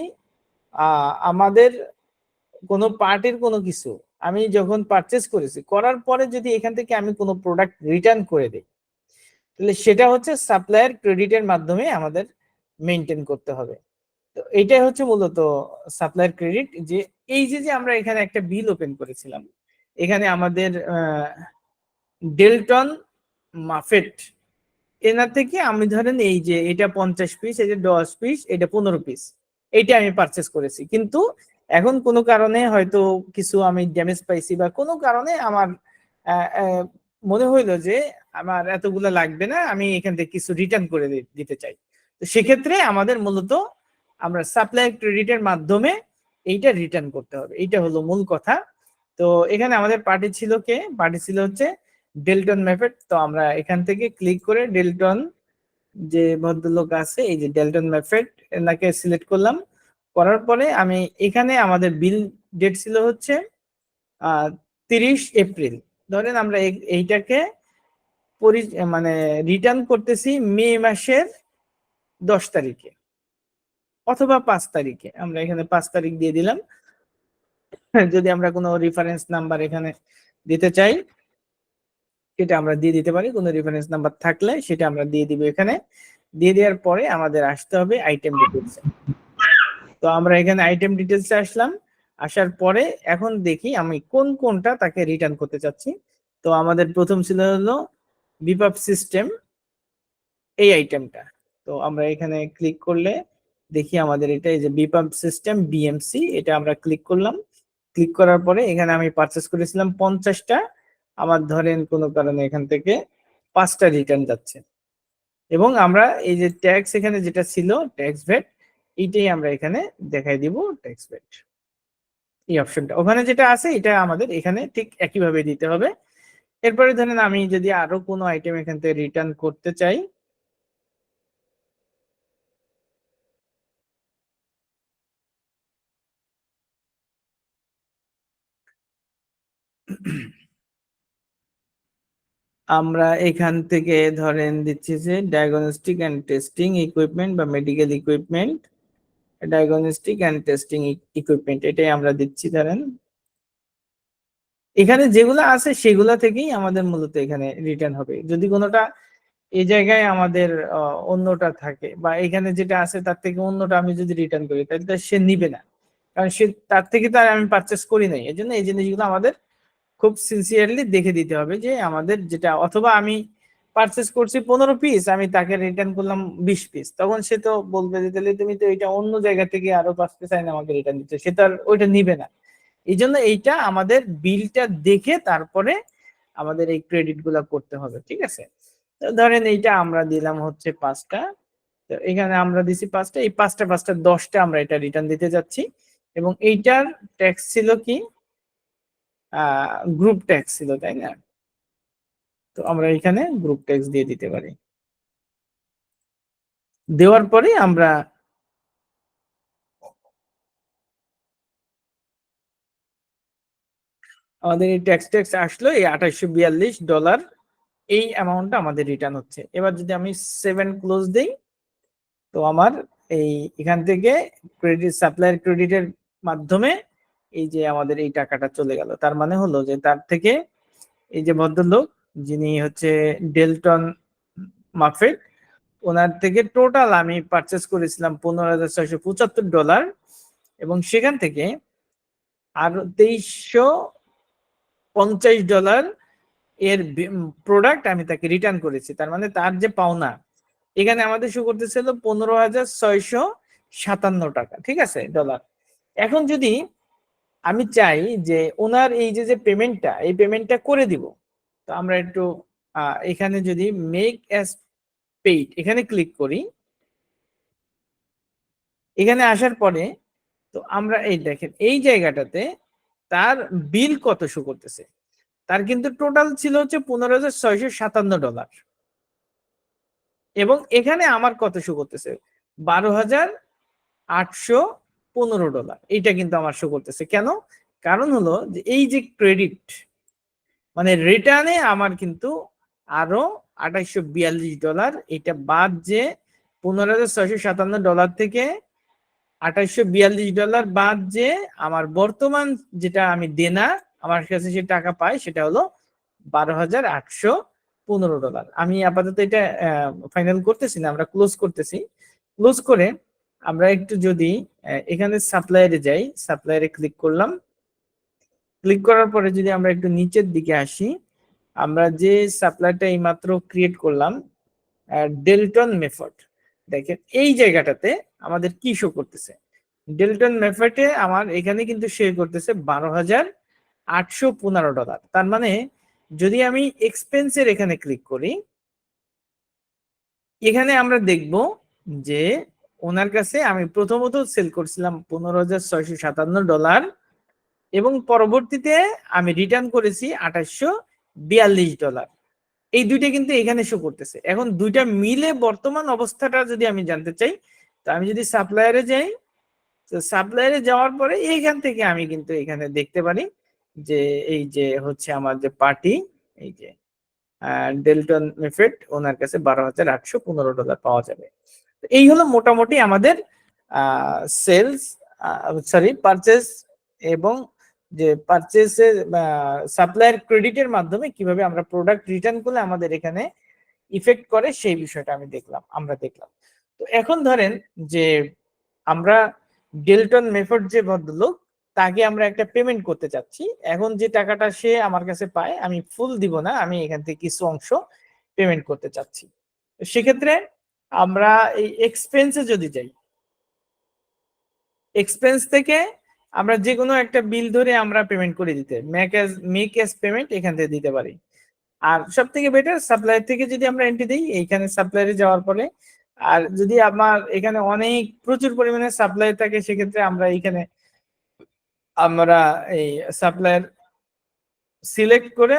আমাদের কোনো পার্টির কোনো কিছু আমি যখন পারচেস করেছি, করার পরে যদি এখান থেকে আমি কোনো প্রোডাক্ট রিটার্ন করে দিই, তাহলে সেটা হচ্ছে সাপ্লায়ার ক্রেডিটের মাধ্যমে আমাদের মেনটেন করতে হবে। তো এইটাই হচ্ছে মূলত সাপ্লায়ার ক্রেডিট। যে এই যে যে আমরা এখানে একটা বিল ওপেন করেছিলাম, এখানে আমাদের ডেলটন মাফেট, এনার থেকে আমি ধরেন এই যে এটা 50 পিস, এই যে 10 পিস, এটা 15 পিস, এইটা আমি পারচেস করেছি। কিন্তু এখন কোনো কারণে হয়তো কিছু আমি ড্যামেজ পাইছি, বা কোনো কারণে আমার মনে হইলো যে আমার এতগুলো লাগবে না, আমি এখান থেকে কিছু রিটার্ন করে দিতে চাই। তো সেক্ষেত্রে আমাদের মূলত আমরা সাপ্লাই ক্রেডিটের মাধ্যমে এইটা রিটার্ন করতে হবে, এইটা হলো মূল কথা। তো এখানে আমাদের পার্টি ছিল কে? পার্টি ছিল হচ্ছে ডেলটন ম্যাফেট। তো আমরা এখান থেকে ক্লিক করে ডেলটন যে ভদ্রলোক আছে, এই যে ডেলটন ম্যাফেট, এনাকে সিলেক্ট করলাম। করার পরে আমি এখানে আমাদের বিল ডেট ছিল হচ্ছে 30 এপ্রিল। ধরেন আমরা এইটাকে মানে রিটার্ন করতেছি মে মাসের 10 তারিখে অথবা 5 তারিখে। আমরা এখানে 5 তারিখ দিয়ে দিলাম। যদি আমরা কোনো রেফারেন্স নাম্বার এখানে দিতে চাই, সেটা আমরা দিয়ে দিতে পারি। কোনো রেফারেন্স নাম্বার থাকলে সেটা আমরা দিয়ে দিব এখানে। দিয়ে দেওয়ার পরে আমাদের আসতে হবে আইটেম ডিটেলস। তো আমরা এখানে আইটেম ডিটেলসে আসলাম। আসার পরে এখন দেখি আমি কোন কোনটা তাকে রিটার্ন করতে চাচ্ছি। তো আমাদের প্রথম ছিল হলো বিপাপ সিস্টেম, এই আইটেমটা। তো আমরা এখানে ক্লিক করলে দেখি আমাদের এটা, এই যে বিপাপ সিস্টেম বিএমসি, এটা আমরা ক্লিক করলাম। ক্লিক করার পরে এখানে আমি পারচেস করেছিলাম 50টা, আমার ধরেন কোনো কারণে এখান থেকে 5টা রিটার্ন যাচ্ছে। এবং আমরা এই যে ট্যাক্স এখানে যেটা ছিল ট্যাক্স ভ্যাট, এইটাই আমরা এখানে দেখাই দিব ট্যাক্স ভ্যাট, এই অপশনটা ওখানে যেটা আছে এটা আমাদের এখানে ঠিক একইভাবে দিতে হবে। এরপরে ধরেন আমি যদি আরো কোনো আইটেম এখান থেকে রিটার্ন করতে চাই, আমরা এখান থেকে ধরেন দিচ্ছি যে ডায়াগনস্টিক অ্যান্ড টেস্টিং ইকুইপমেন্ট বা medical equipment, diagnostic and testing equipment, এটাই আমরা দিচ্ছি। ধরেন এখানে যেগুলো আছে সেগুলা থেকেই আমাদের মূলত এখানে রিটার্ন হবে। যদি কোনোটা এই জায়গায় আমাদের অন্যটা থাকে, বা এখানে যেটা আছে তার থেকে অন্যটা আমি যদি রিটার্ন করি, তাহলে সে নিবে না, কারণ সে তার থেকে তো আর আমি পারচেস করি নাই। এই জন্য এই জিনিসগুলো আমাদের খুব সিনসিয়ারলি দেখে দিতে হবে যে আমাদের যেটা, অথবা আমি পারচেস করছি 15 পিস, আমি তাকে রিটার্ন করলাম 20 পিস, তখন সে তো বলবে যে তাহলে তুমি তো এটা অন্য জায়গা থেকে আরো 5 পিস আইন আমাকে রিটার্ন দিচ্ছ, সে তো আর ওইটা নিবে না। এই জন্য এইটা আমাদের বিলটা দেখে তারপরে আমাদের এই ক্রেডিট গুলা করতে হবে, ঠিক আছে? তো ধরেন এইটা আমরা দিলাম হচ্ছে 5টা, তো এখানে আমরা দিছি 5টা, এই 5টা 10টা আমরা এটা রিটার্ন দিতে যাচ্ছি। এবং এইটার ট্যাক্স ছিল কি, গ্রুপ ট্যাক্স ছিল, তাই না? তো আমরা এখানে গ্রুপ ট্যাক্স দিয়ে দিতে পারি। দেওয়ার পরে আমরা আমাদের এই ট্যাক্স আসলো, এই $2842, এই অ্যামাউন্টটা আমাদের রিটার্ন হচ্ছে। এবার যদি আমি 7 ক্লোজ দেই, তো আমার এই এখান থেকে ক্রেডিট, সাপ্লায়ার ক্রেডিটের মাধ্যমে এই যে আমাদের এই টাকাটা চলে গেল। তার মানে হলো যে তার থেকে এই যে ভদ্রলোক যিনি হচ্ছে ডেলটন মাফেট, ওনার থেকে টোটাল আমি পারচেস করেছিলাম $15,675, এবং সেখান থেকে আরো $2350 এর প্রোডাক্ট আমি তাকে রিটার্ন করেছি। তার মানে তার যে পাওনা এখানে আমাদের শো করতেছিল $15,657, ঠিক আছে, ডলার। এখন যদি আমি চাই যে ওনার এই যে পেমেন্টটা, এই পেমেন্টটা করে দিব, তো আমরা একটু এখানে যদি মেক অ্যাজ পেইড এখানে ক্লিক করি, এখানে আসার পরে তো আমরা এই দেখেন এই জায়গাটাতে তার বিল কত শো করতেছে। তার কিন্তু টোটাল ছিল হচ্ছে $15,657, এবং এখানে আমার কত শো করতেছে $12,815। এইটা কিন্তু আমার শো করতেছে কেন? কারণ হলো যে এই যে ক্রেডিট মানে রিটার্নে আমার কিন্তু আরো $2842, এটা বাদ যে $15,657 থেকে $2842 বাদ যে আমার বর্তমান যেটা আমি দেনা আমার কাছে যে টাকা পাই সেটা হলো $12,815। আমি আপাতত এটা ফাইনাল করতেছি না, আমরা ক্লোজ করতেছি। ক্লোজ করে আমরা একটু যদি এখানে সাপ্লায়ারে যাই, সাপ্লায়ারে ক্লিক করলাম। ক্লিক করার পরে যদি আমরা একটু নিচের দিকে আসি, আমরা যে সাপ্লায়ারটা এইমাত্র ক্রিয়েট করলাম ডেলটন মেথড, দেখেন এই জায়গাটাতে আমাদের কি শো করতেছে। ডেলটন মেথডে আমার এখানে কিন্তু শো করতেছে $12,815। তার মানে যদি আমি এক্সপেন্সের এখানে ক্লিক করি, এখানে আমরা দেখব যে ওনার কাছে আমি প্রথমত সেল করছিলাম $15,657, এবং পরবর্তীতে আমি রিটার্ন করেছি $2842। এই দুইটা কিন্তু এখানে শো করতেছে। এখন দুইটা মিলে বর্তমান অবস্থাটা যদি আমি জানতে চাই, তো আমি যদি সাপ্লায়ারে যাই, তো সাপ্লায়ারে যাওয়ার পরে এইখান থেকে আমি কিন্তু এখানে দেখতে পারি যে এই যে হচ্ছে আমার যে পার্টি, এই যে ডেলটন মেফেট, ওনার কাছে $12,815 পাওয়া যাবে। এই হলো মোটামুটি আমাদের সেলস, সরি পারচেস, এবং যে পারচেসের সাপ্লায়ার ক্রেডিটের মাধ্যমে কিভাবে আমরা প্রোডাক্ট রিটার্ন করলে আমাদের এখানে ইফেক্ট করে সেই বিষয়টা আমরা দেখলাম। তো এখন ধরেন যে আমরা ডেলটন মেথড যে ভদ্রলোক, তাকে আমরা একটা পেমেন্ট করতে চাচ্ছি। এখন যে টাকাটা সে আমার কাছে পায় আমি ফুল দিব না, আমি এখান থেকে কিছু অংশ পেমেন্ট করতে চাচ্ছি। তো সেক্ষেত্রে আমরা এই এক্সপেন্সে যদি যাই, এক্সপেন্স থেকে আমরা যে কোনো একটা বিল ধরে আমরা পেমেন্ট করে দিতে মেক অ্যাজ পেমেন্ট এখান থেকে দিতে পারি। আর সব থেকে বেটার সাপ্লায়ার থেকে যদি আমরা এন্ট্রি দিই, এইখানে সাপ্লায়ারে যাওয়ার পরে, আর যদি আমার এখানে অনেক প্রচুর পরিমাণে সাপ্লায়ার থাকে সেক্ষেত্রে আমরা এই সাপ্লায়ার সিলেক্ট করে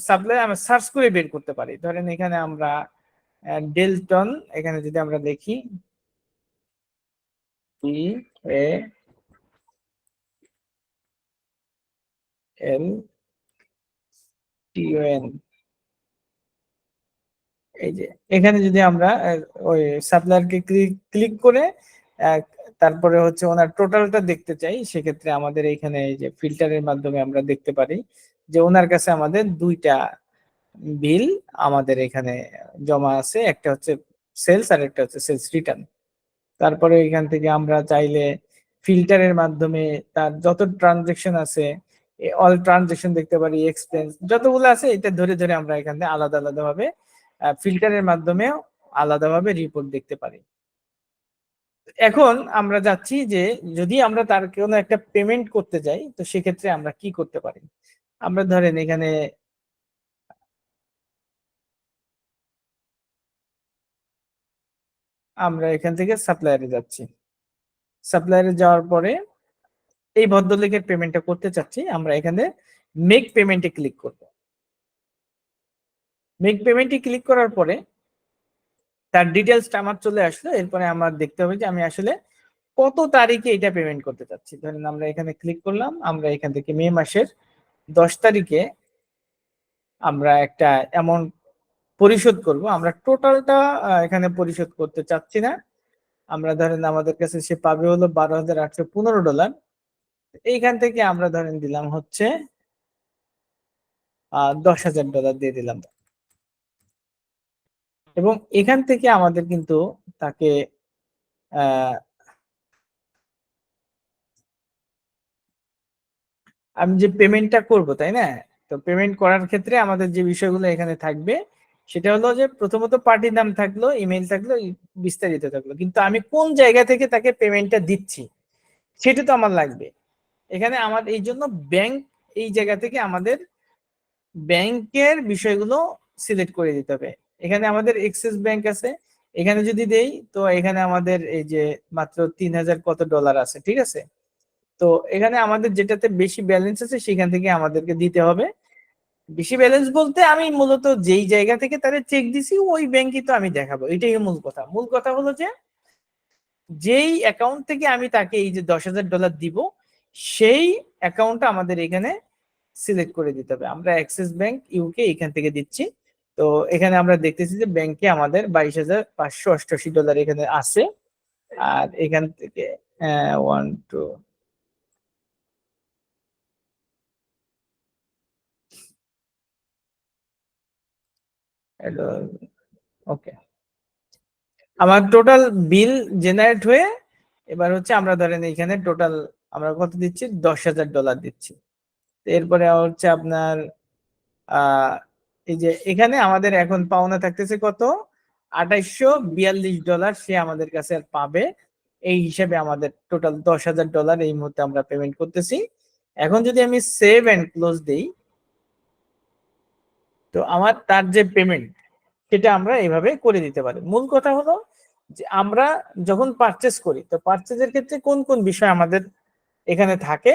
সাপ্লায়ার আমরা সার্চ করে বের করতে পারি। ধরেন এখানে আমরা ডেলটন, এখানে যদি আমরা দেখি DELTON, এই যে এখানে যদি আমরা ওই সাপ্লায়ারকে ক্লিক করে তারপরে হচ্ছে ওনার টোটালটা দেখতে চাই, সেক্ষেত্রে আমাদের এখানে এই যে ফিল্টারের মাধ্যমে আমরা দেখতে পারি যে ওনার কাছে আমাদের দুইটা বিল আমাদের এখানে জমা আছে, একটা হচ্ছে সেলস আর একটা হচ্ছে সেলস রিটার্ন। তারপরে এখান থেকে আমরা চাইলে ফিল্টারের মাধ্যমে তার যত ট্রানজেকশন আছে অল ট্রানজেকশন দেখতে পারি, এক্সপেন্স যতগুলো আছে এটা ধরে ধরে আমরা এখান থেকে আলাদা আলাদা ভাবে ফিল্টারের মাধ্যমে আলাদাভাবে রিপোর্ট দেখতে পারি। এখন আমরা যাচ্ছি যে যদি আমরা তার কোনো একটা পেমেন্ট করতে যাই তো সেক্ষেত্রে আমরা কি করতে পারি। আমরা ধরেন এখানে আমরা এখান থেকে সাপ্লায়ারে যাচ্ছি, সাপ্লায়ারে যাওয়ার পরে এই ভদ্রলোকের পেমেন্টটা করতে চাচ্ছি, আমরা এখানে মেক পেমেন্টে ক্লিক করব। মেক পেমেন্টে ক্লিক করার পরে তার ডিটেলসটা আমার চলে আসলো। এরপরে আমার দেখতে হবে যে আমি আসলে কত তারিখে এটা পেমেন্ট করতে চাচ্ছি। ধরেন আমরা এখানে ক্লিক করলাম, আমরা এখান থেকে মে মাসের 10 তারিখে আমরা একটা অ্যামাউন্ট পরিশোধ করব। আমরা টোটালটা এখানে পরিশোধ করতে চাচ্ছি না। আমরা ধরেন আমাদের কাছে সে পাবে হলো $12,815। এইখান থেকে আমরা ধরেন দিলাম হচ্ছে $10,000 দিয়ে দিলাম। এবং এখান থেকে আমাদের কিন্তু তাকে আমি যে পেমেন্টটা করব, তাই না? তো পেমেন্ট করার ক্ষেত্রে আমাদের যে বিষয়গুলো এখানে থাকবে সেটা হলো যে প্রথমত পার্টির নাম থাকলো, ইমেল থাকলো, বিস্তারিত থাকলো, কিন্তু আমি কোন জায়গা থেকে তাকে পেমেন্টটা দিচ্ছি সেটা তো আমার লাগবে। এখানে আমার এই জন্য ব্যাংক, এই জায়গা থেকে আমাদের ব্যাংকের বিষয়গুলো সিলেক্ট করে দিতে হবে। এখানে আমাদের এক্সিস ব্যাংক আছে, এখানে যদি দেই তো এখানে আমাদের এই যে মাত্র 3,000 কত ডলার আছে, ঠিক আছে? তো এখানে আমাদের যেটাতে বেশি ব্যালেন্স আছে সেখান থেকে আমাদেরকে দিতে হবে। বেশি ব্যালেন্স বলতে আমি মূলত যেই জায়গা থেকে তাদের চেক দিছি ওই ব্যাংকই তো আমি দেখাবো, এটাই মূল কথা। মূল কথা হলো যে যেই অ্যাকাউন্ট থেকে আমি তাকে এই যে $10,000 দিব সেই অ্যাকাউন্টটা আমাদের এখানে সিলেক্ট করে দিতে হবে। আমরা অ্যাক্সিস ব্যাংক ইউকে এখান থেকে দিচ্ছি। তো এখানে আমরা দেখতেছি যে ব্যাংকে আমাদের $22,588 এখানে আছে। আর এখান থেকে 1 2 ওকে, আমার টোটাল বিল জেনারেট হয়ে এবার হচ্ছে আমরা ধরেন এখানে টোটাল আমরা কত দিচ্ছি, $10,000 দিচ্ছি। এরপরে হচ্ছে আপনার এই যে এখানে আমাদের এখন পাওনা থাকতেছে কত, $2,842 সে আমাদের কাছে আর পাবে। এই হিসাবে আমাদের টোটাল $10,000 এই মুহূর্তে আমরা পেমেন্ট করতেছি। এখন যদি আমি সেভ এন্ড ক্লোজ দেই তো আমার তার যে পেমেন্ট সেটা আমরা এইভাবে করে দিতে পারি। মূল কথা হলো যে আমরা যখন পারচেজ করি তো পারচেজের ক্ষেত্রে কোন কোন বিষয় আমাদের এখানে থাকে,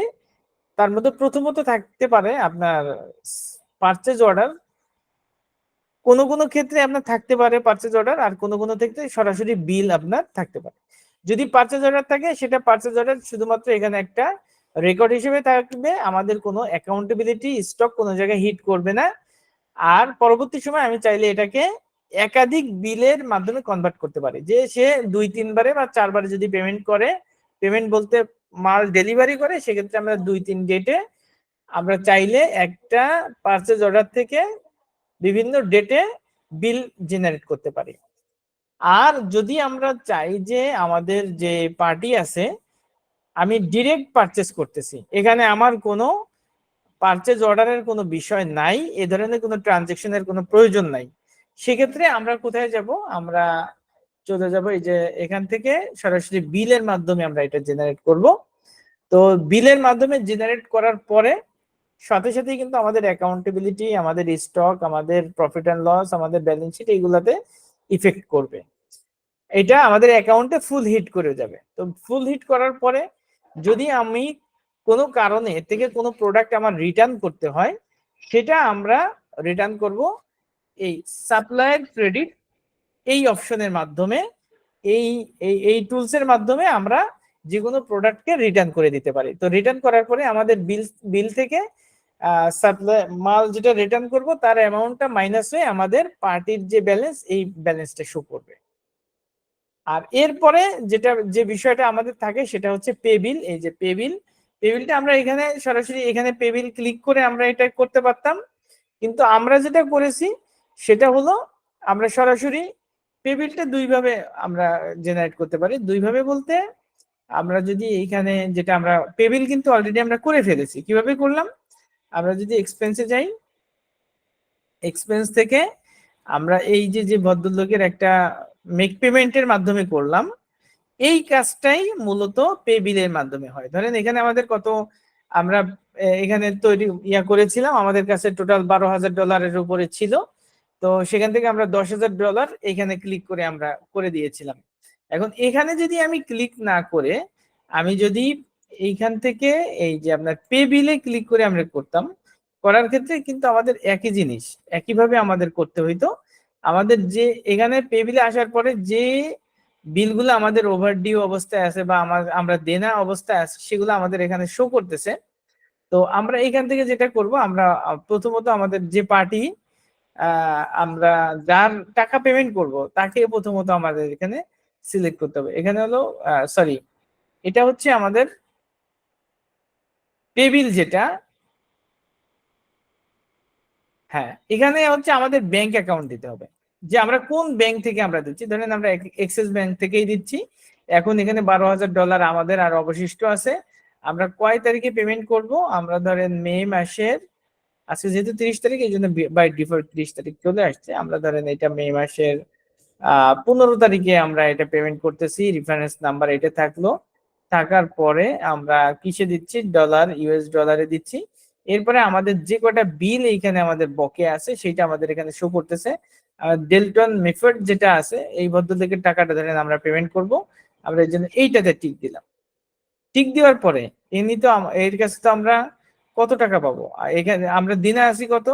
তার মধ্যে প্রথমত থাকতে পারে আপনার পারচেজ অর্ডার। কোনো কোনো ক্ষেত্রে আপনার থাকতে পারে পারচেজ অর্ডার, আর কোনো কোনো ক্ষেত্রে সরাসরি বিল আপনার থাকতে পারে। যদি পারচেজ অর্ডার থাকে সেটা পারচেজ অর্ডার শুধুমাত্র এখানে একটা রেকর্ড হিসেবে থাকবে, আমাদের কোনো অ্যাকাউন্টেবিলিটি স্টক কোনো জায়গায় হিট করবে না। আর পরবর্তী সময় আমি চাইলে এটাকে একাধিক বিলের মাধ্যমে কনভার্ট করতে পারি, যে সে 2-3 বারে বা 4 বারে যদি পেমেন্ট করে, পেমেন্ট বলতে মাল ডেলিভারি করে, সেক্ষেত্রে আমরা 2-3 ডেটে আমরা চাইলে একটা পারচেজ অর্ডার থেকে বিভিন্ন ডেটে বিল জেনারেট করতে পারি। আর যদি আমরা চাই যে আমাদের যে পার্টি আছে আমি ডিরেক্ট পারচেজ করতেছি, এখানে আমার কোনো পারচেজ অর্ডারের কোনো বিষয় নাই, এ ধরনের কোনো ট্রানজেকশনের কোনো প্রয়োজন নাই, সেক্ষেত্রে আমরা কোথায় যাব, আমরা চলে যাব এই যে এখান থেকে সরাসরি বিলের মাধ্যমে আমরা এটা জেনারেট করব। তো বিলের মাধ্যমে জেনারেট করার পরে সাথে সাথেই কিন্তু আমাদের অ্যাকাউন্টেবিলিটি, আমাদের স্টক, আমাদের প্রফিট অ্যান্ড লস, আমাদের ব্যালেন্স শিট এইগুলাতে ইফেক্ট করবে। এটা আমাদের অ্যাকাউন্টে ফুল হিট করে যাবে। তো ফুল হিট করার পরে যদি আমি কোনো কারণে এর থেকে কোনো প্রোডাক্ট আমার রিটার্ন করতে হয় সেটা আমরা রিটার্ন করব এই সাপ্লায়ার ক্রেডিট এই অপশনের মাধ্যমে। এই এই টুলস এর মাধ্যমে আমরা যে কোনো প্রোডাক্টকে রিটার্ন করে দিতে পারি। তো রিটার্ন করার পরে আমাদের বিল থেকে সাপ্লাই মাল যেটা রিটার্ন করব তার অ্যামাউন্টটা মাইনাস হয়ে আমাদের পার্টির যে ব্যালেন্স এই ব্যালেন্সটা শো করবে। আর এরপরে যেটা যে বিষয়টা আমাদের থাকে সেটা হচ্ছে পে বিল। এই যে পে বিলটা আমরা এখানে সরাসরি এখানে পে বিল ক্লিক করে আমরা এটা করতে পারতাম, কিন্তু আমরা যেটা করেছি সেটা হলো আমরা সরাসরি পে বিলটা দুইভাবে আমরা জেনারেট করতে পারি। দুইভাবে বলতে আমরা যদি এইখানে যেটা আমরা পে বিল কিন্তু অলরেডি আমরা করে ফেলেছি, কিভাবে করলাম, আমরা যদি এক্সপেন্সে যাই, এক্সপেন্স থেকে আমরা এই যে যে ভদ্রলোকের একটা মেক পেমেন্টের মাধ্যমে করলাম, এই কাজটাই মূলত পে বিলের মাধ্যমে হয়। ধরেন এখানে আমাদের কত, আমরা এখানে তৈরি করেছিলাম, আমাদের কাছে টোটাল $12,000 উপরে ছিল। তো সেখান থেকে আমরা $10,000 এখানে ক্লিক করে আমরা করে দিয়েছিলাম। এখন এখানে যদি আমি ক্লিক না করে আমি যদি এইখান থেকে এই যে আপনার পে বিলে ক্লিক করে আমরা করতাম, করার ক্ষেত্রে কিন্তু আমাদের একই জিনিস একইভাবে আমাদের করতে হইতো। আমাদের যে এখানে পে বিলে আসার পরে যে বিলগুলো আমাদের ওভারডিউ অবস্থায় আছে বা আমরা দেনা অবস্থায় আছে সেগুলো আমাদের এখানে শো করতেছে। তো আমরা এখান থেকে যেটা করব, আমরা প্রথমত আমাদের যে পার্টি আমরা যার টাকা পেমেন্ট করব তাকে প্রথমত আমাদের এখানে সিলেক্ট করতে হবে। এখানে হলো সরি, এটা হচ্ছে আমাদের পে বিল যেটা, হ্যাঁ এখানে হচ্ছে আমাদের ব্যাংক অ্যাকাউন্ট দিতে হবে, যে আমরা কোন ব্যাংক থেকে আমরা দিচ্ছি। ধরেন আমরা এক্সিস ব্যাংক থেকেই দিচ্ছি। এখন এখানে $12,000 আমাদের আর অবশিষ্ট আছে। আমরা কয় তারিখে পেমেন্ট করব, আমরা ধরেন মে মাসের, আজকে যেহেতু 30 তারিখ এই জন্য বাই ডিফল্ট 30 তারিখ চলে আসছে, আমরা ধরেন এটা মে মাসের 15 তারিখে আমরা এটা পেমেন্ট করতেছি। রেফারেন্স নাম্বার এটা থাকলো, থাকার পরে আমরা কিসে দিচ্ছি, ইউএস ডলারে দিচ্ছি। এরপরে আমাদের যে কটা বিল এইখানে আমাদের বকে আছে সেটা আমাদের এখানে শো করতেছে। ডেলটন মেথড যেটা আছে, এই ভদ্রলোকের টাকাটা ধরেন আমরা পেমেন্ট করব, আমরা এই জন্য এইটাতে টিক দিলাম। টিক দেওয়ার পরে এমনি তো এর কাছে তো আমরা কত টাকা পাবো, এখানে আমরা দিনে আসি কত,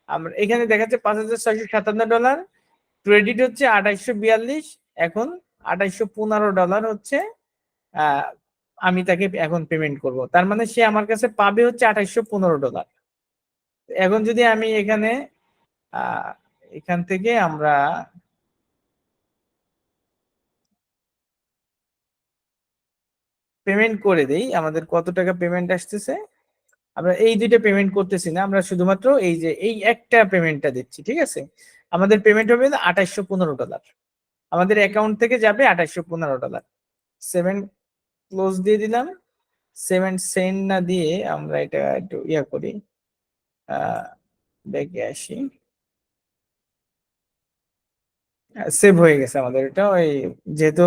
আমরা এখানে দেখাচ্ছে $5,657, ক্রেডিট হচ্ছে 2842, এখন $2815 হচ্ছে আমি তাকে এখন পেমেন্ট করব। তার মানে সে আমার কাছে পাবে হচ্ছে $2815। এখন যদি আমি এখানে আহ এখান থেকে আমরা পেমেন্ট করে দেই, আমাদের কত টাকা পেমেন্ট আসতেছে। আমরা এই দুইটা পেমেন্ট করতেছি না, আমরা শুধুমাত্র এই যে এই একটা পেমেন্টটা দিচ্ছি, ঠিক আছে। আমাদের পেমেন্ট হবে $2815, আমাদের অ্যাকাউন্ট থেকে যাবে $2815। 7 ক্লোজ দিয়ে দিলাম। 7 সেন্ড না দিয়ে আমরা এটা একটু করি, ব্যাকে আসি, সেভ হয়ে গেছে আমাদের এটা। ওই যেহেতু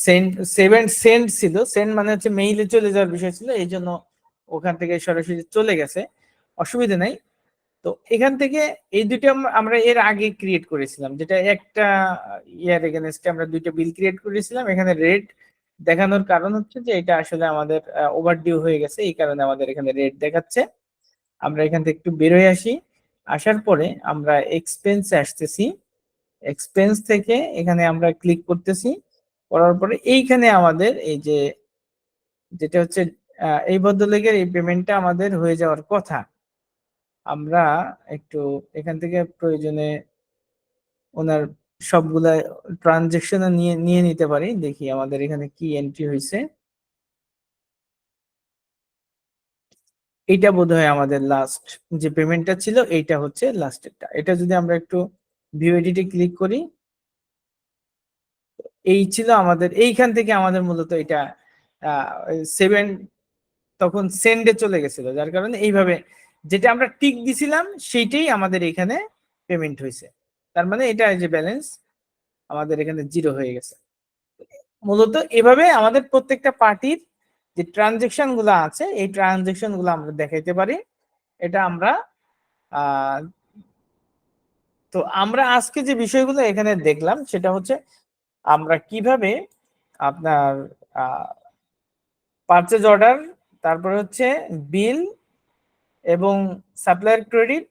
সেন্ড 7 সেন্ড ছিল, সেন্ড মানে হচ্ছে মেইলে চলে যাওয়ার বিষয় ছিল, এই জন্য ওখান থেকে সরাসরি চলে গেছে, অসুবিধা নাই। তো এখান থেকে এই দুইটা আমরা এর আগে ক্রিয়েট করেছিলাম, যেটা একটা এগেনস্টে আমরা দুইটা বিল ক্রিয়েট করেছিলাম। এখানে রেড দেখানোর কারণ হচ্ছে যে এটা আসলে আমাদের ওভারডিউ হয়ে গেছে, এই কারণে আমাদের এখানে রেড দেখাচ্ছে। আমরা এখান থেকে একটু বেরোয় আসি, আসার পরে আমরা এক্সপেন্সে আসতেছি। এক্সপেন্স থেকে এখানে আমরা ক্লিক করতেছি, করার পরে এইখানে আমাদের এই যে যেটা হচ্ছে এই ভদ্রলোকের এই পেমেন্টটা আমাদের হয়ে যাওয়ার কথা। আমরা একটু এখান থেকে প্রয়োজনে ওনার সবগুলা ট্রানজেকশন নিয়ে নিয়ে নিতে পারি, দেখি আমাদের এখানে কি এন্ট্রি হয়েছে। এইটা বোধহয় আমাদের লাস্ট যে পেমেন্টটা ছিল, এইটা হচ্ছে লাস্টেরটা। এটা যদি আমরা একটু ভিউ এডিটে ক্লিক করি, এই ছিল আমাদের, এইখান থেকে আমাদের মূলত এটা 7 তখন সেন্ডে চলে গেছিল, যার কারণে এইভাবে যেটা আমরা টিক দিছিলাম সেইটাই আমাদের এখানে পেমেন্ট হয়েছে। তার মানে এটা যে ব্যালেন্স আমাদের এখানে 0 হয়ে গেছে। মূলত এভাবে আমাদের প্রত্যেকটা পার্টির যে ট্রানজেকশন গুলো আছে এই ট্রানজেকশন গুলো আমরা দেখাইতে পারি। এটা আমরা আহ তো আমরা আজকে যে বিষয়গুলো এখানে দেখলাম সেটা হচ্ছে আমরা কিভাবে আপনার পারচেজ অর্ডার, তারপরে হচ্ছে বিল এবং সাপ্লায়ার ক্রেডিট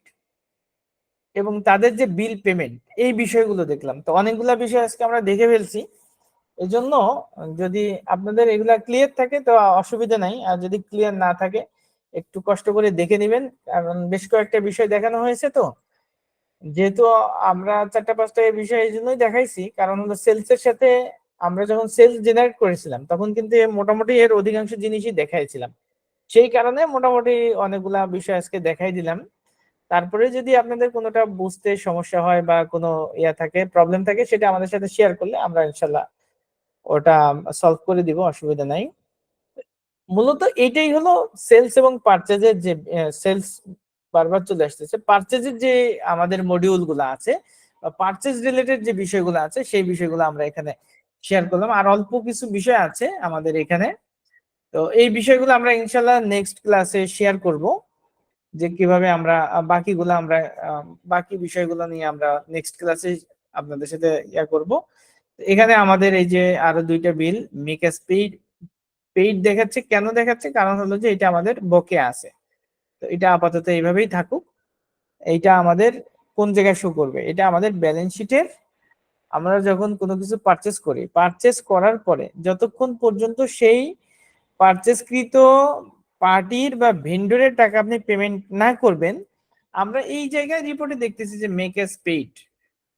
এবং তাদের যে বিল পেমেন্ট, এই বিষয়গুলো দেখলাম। তো অনেকগুলা বিষয় আজকে আমরা দেখে ফেলছি, এই জন্য যদি আপনাদের এগুলা ক্লিয়ার থাকে তো অসুবিধা নাই, আর যদি ক্লিয়ার না থাকে একটু কষ্ট করে দেখে নেবেন, কারণ বেশ কয়েকটা বিষয় দেখানো হয়েছে। তো যেহেতু আমরা 4-5টা বিষয় এই জন্যই দেখাইছি, কারণ হলো সেলস এর সাথে আমরা যখন সেলস জেনারেট করেছিলাম তখন কিন্তু মোটামুটি এর অধিকাংশ জিনিসই দেখাইছিলাম, সেই কারণে মোটামুটি অনেকগুলা বিষয় আজকে দেখাই দিলাম। তারপরে যদি আপনাদের কোনোটা বুঝতে সমস্যা হয় বা কোনো থাকে, প্রবলেম থাকে, সেটা আমাদের সাথে শেয়ার করলে আমরা ইনশাল্লাহ ওটা সলভ করে দিব, অসুবিধা নাই। মূলত এটাই হলো সেলস এবং পারচেজের যে সেলস বারবার চলে আসতেছে, পারচেজের যে আমাদের মডিউল গুলো আছে বা পারচেজ রিলেটেড যে বিষয়গুলো আছে সেই বিষয়গুলো আমরা এখানে শেয়ার করলাম। আর অল্প কিছু বিষয় আছে আমাদের এখানে, তো এই বিষয়গুলো আমরা ইনশাল্লাহ নেক্সট ক্লাসে শেয়ার করব, যে কিভাবে আমরা বাকিগুলো আমরা বাকি বিষয়গুলো নিয়ে আমরা নেক্সট ক্লাসে আপনাদের সাথে করব। এখানে আমাদের এই যে আরো দুইটা বিল মেক স্পিড পেইড দেখাচ্ছে, কেন দেখাচ্ছে? কারণ হলো যে এটা আমাদের বকেয়া আছে, তো এটা আপাতত এইভাবেই থাকুক। এইটা আমাদের কোন জায়গায় শো করবে? এটা আমাদের ব্যালেন্স শিটের, আমরা যখন কোনো কিছু পারচেস করি, পারচেস করার পরে যতক্ষণ পর্যন্ত সেই পারচেসকৃত পার্টির বা ভেন্ডরের টাকা আপনি পেমেন্ট না করবেন, আমরা এই জায়গায় রিপোর্টে দেখতেছি যে make as paid.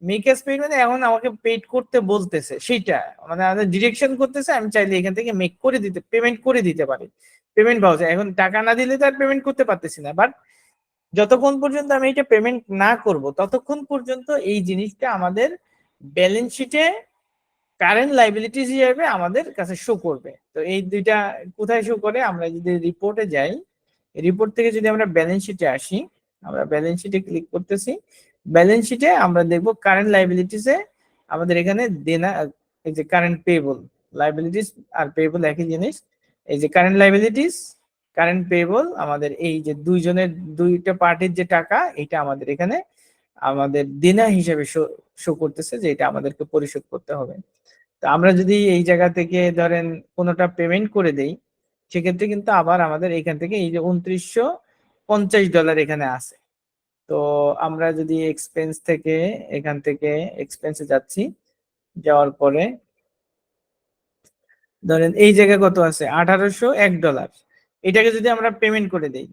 Make as paid মানে এখন আমাকে পেইড করতে বলতেছে, সেইটা মানে আমাদের ডিরেকশন করতেছে, আমি চাইলে এখান থেকে মেক করে দিতে, পেমেন্ট করে দিতে পারি, পেমেন্ট পাওয়া যায়। এখন টাকা না দিলে তো আর পেমেন্ট করতে পারতেছি না, বাট যতক্ষণ পর্যন্ত আমি এটা পেমেন্ট না করব ততক্ষণ পর্যন্ত এই জিনিসটা আমাদের ব্যালেন্স শিটে কারেন্ট লাইবিলিটিস হিসেবে আমাদের কাছে শো করবে। তো এই দুইটা কোথায় শো করে? আমরা যদি রিপোর্টে যাই, রিপোর্ট থেকে যদি আমরা ব্যালেন্স শিটে আসি, আমরা ব্যালেন্স শিটে ক্লিক করতেছি, ব্যালেন্স শিটে আমরা দেখব কারেন্ট লাইবিলিটিসে আমাদের এখানে দেনা, এই যে কারেন্ট পেয়েবল, লাইবিলিটিস আর পেয়েবল একই জিনিস। এই যে কারেন্ট লাইবিলিটিস, কারেন্ট পেয়েবল, আমাদের এই যে দুইজনের, দুইটা পার্টির যে টাকা, এটা আমাদের এখানে আমাদের দেনা হিসেবে শো করতেছে যে এটা আমাদেরকে পরিশোধ করতে হবে। তো আমরা যদি এই জায়গা থেকে ধরেন কোনোটা পেমেন্ট করে দেই, সেক্ষেত্রে কিন্তু আবার আমাদের এখান থেকে এই যে $2950 এখানে আছে। তো আমরা যদি এক্সপেন্স থেকে, এখান থেকে এক্সপেন্সে যাচ্ছি, যাওয়ার পরে ধরেন এই জায়গায় কত আছে? $1801। এটাকে যদি আমরা পেমেন্ট করে দেই,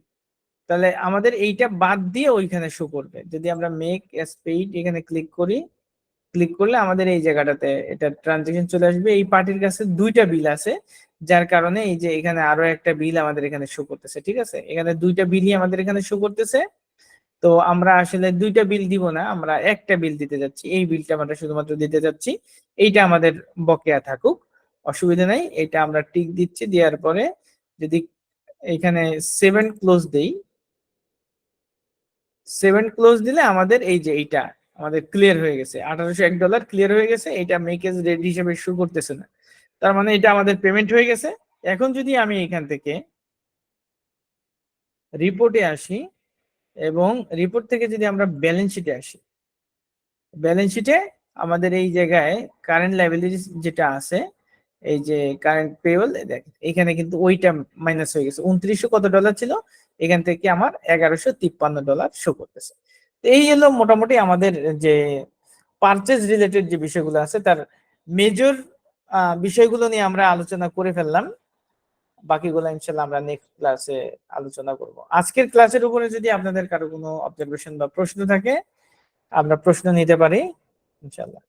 তাহলে আমাদের এইটা বাদ দিয়ে ওইখানে শো করবে। যদি আমরা মেক অ্যাজ পেইড এখানে ক্লিক করি, ক্লিক করলে আমাদের এই জায়গাটাতে এটা ট্রানজেকশন চলে আসবে। এই পার্টির কাছে দুইটা বিল আছে, যার কারণে এই যে এখানে আরো একটা বিল আমাদের এখানে শো করতেছে। ঠিক আছে, এখানে দুইটা বিলই আমাদের এখানে শো করতেছে। তো আমরা আসলে দুইটা বিল দিব না, আমরা একটা বিল দিতে যাচ্ছি, এই বিলটা আমরা শুধুমাত্র দিতে যাচ্ছি। এইটা আমাদের বকেয়া থাকুক, অসুবিধা নাই। এটা আমরা টিক দিচ্ছি, দেওয়ার পরে যদি এখানে 7 ক্লোজ দেই, 7 ক্লোজ দিলে আমাদের এই যে এইটা আমাদের ক্লিয়ার হয়ে গেছে, $1801 ক্লিয়ার হয়ে গেছে। এটা মেকেজ রেডি হিসেবে শো করতেছে না, তার মানে এটা আমাদের পেমেন্ট হয়ে গেছে। এখন যদি আমি এখান থেকে রিপোর্টে আসি এবং রিপোর্ট থেকে যদি আমরা ব্যালেন্স শিটে আসি, ব্যালেন্স শিটে আমাদের এই জায়গায় কারেন্ট লায়াবিলিটিস যেটা আছে, এই যে কারেন্ট পেয়েবল, দেখেন এখানে কিন্তু ওইটা মাইনাস হয়ে গেছে। 2900 কত ডলার ছিল, এখান থেকে আমার $1153 শো করতেছে। এই হলো মোটামুটি আমাদের যে পারচেজ রিলেটেড যে বিষয়গুলো আছে তার মেজর বিষয়গুলো নিয়ে আমরা আলোচনা করে ফেললাম। বাকিগুলো ইনশাল্লাহ আমরা নেক্সট ক্লাসে আলোচনা করব। আজকের ক্লাসের উপরে যদি আপনাদের কারো কোনো অবজারভেশন বা প্রশ্ন থাকে, আমরা প্রশ্ন নিতে পারি ইনশাল্লাহ।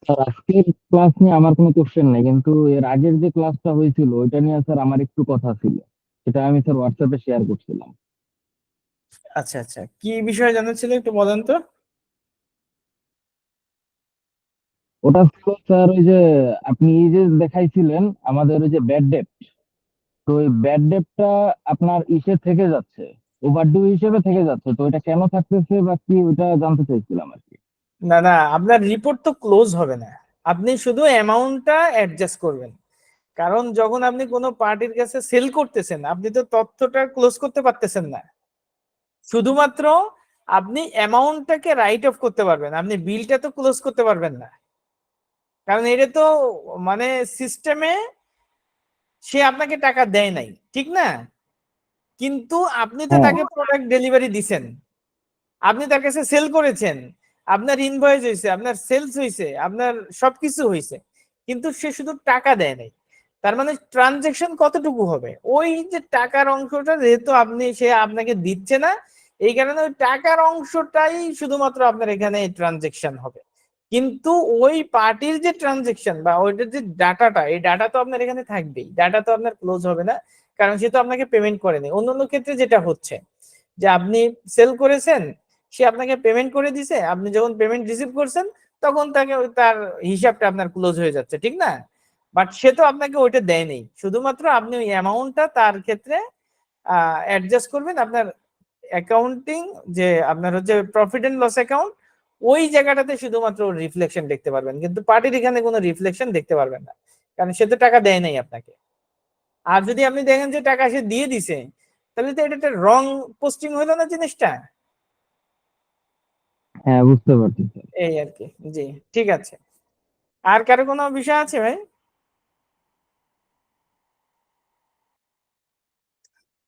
স্যার আজকের ক্লাস নিয়ে আমার কোনো কোশ্চেন নেই, কিন্তু এর আগের যে ক্লাসটা হয়েছিল ওইটা নিয়ে স্যার আমার একটু কথা ছিল, সেটা আমি স্যার হোয়াটসঅ্যাপে শেয়ার করছিলাম। আচ্ছা আচ্ছা, কি বিষয়ে জানার ছিল একটু বলেন তো। ওটা ছিল স্যার ওই যে আপনি এই যে দেখাইছিলেন আমাদের ওই যে ব্যাড ডেট, তো ওই ব্যাড ডেটটা আপনার ইসে থেকে যাচ্ছে, ওভারডিউ হিসেবে থেকে যাচ্ছে, তো এটা কেন থাকতেছে বা কি ওটা জানতে চাইছিলাম আর কি। না না, আপনার রিপোর্ট তো ক্লোজ হবে না, আপনি শুধু অ্যামাউন্টটা অ্যাডজাস্ট করবেন। কারণ যখন আপনি কোনো পার্টির কাছে সেল করতেছেন, আপনি তো তথ্যটা ক্লোজ করতে পারতেছেন না, শুধুমাত্র আপনি অ্যামাউন্টটাকে রাইট অফ করতে পারবেন, আপনি বিলটা তো ক্লোজ করতে পারবেন না। কারণ এটা তো মানে সিস্টেমে সে আপনাকে টাকা দেয় নাই, ঠিক না? কিন্তু আপনি তো হ্যাঁ। তাকে প্রোডাক্ট ডেলিভারি দিছেন, আপনি তার কাছে সেল করেছেন, আপনার ইনভয়েস হয়েছে, আপনার সেলস হয়েছে, আপনার সবকিছু হয়েছে, কিন্তু সে শুধু টাকা দেয় নাই। তার মানে ট্রানজেকশন কতটুকু হবে? ওই যে টাকার অংশটা যেহেতু আপনি, সে আপনাকে দিচ্ছে না, এই কারণে ওই টাকার অংশটাই শুধুমাত্র আপনার এখানে ট্রানজেকশন হবে। কিন্তু ওই পার্টির যে ট্রানজেকশন বা ওইটার যে ডাটাটা, এই ডাটা তো আপনার এখানে থাকবেই, ডাটা তো আপনার ক্লোজ হবে না, কারণ সে তো আপনাকে পেমেন্ট করেনি। অন্যান্য ক্ষেত্রে যেটা হচ্ছে যে আপনি সেল করেছেন, সে আপনাকে পেমেন্ট করে দিছে, আপনি যখন পেমেন্ট রিসিভ করছেন তখন তার হিসাবটা আপনার ক্লোজ হয়ে যাচ্ছে, ঠিক না? বাট সে তো আপনাকে ওইটা দেয়নি, শুধুমাত্র আপনি ওই অ্যামাউন্টটা তার ক্ষেত্রে অ্যাডজাস্ট করবেন আপনার অ্যাকাউন্টিং, যে আপনার হচ্ছে প্রফিট এন্ড লস অ্যাকাউন্ট, ওই জায়গাটাতে শুধুমাত্র রিফ্লেকশন দেখতে পারবেন, কিন্তু পার্টির এখানে কোনো রিফ্লেকশন দেখতে পারবেন না, কারণ সে তো টাকা দেয় নাই আপনাকে। আর যদি আপনি দেখেন যে টাকা সে দিয়ে দিছে, তাহলে তো এটা একটা রং পোস্টিং হলো না জিনিসটা। হ্যাঁ, বুঝতে পারছি স্যার। এই আর কি। জি, ঠিক আছে। আর কারো কোনো বিষয় আছে ভাই?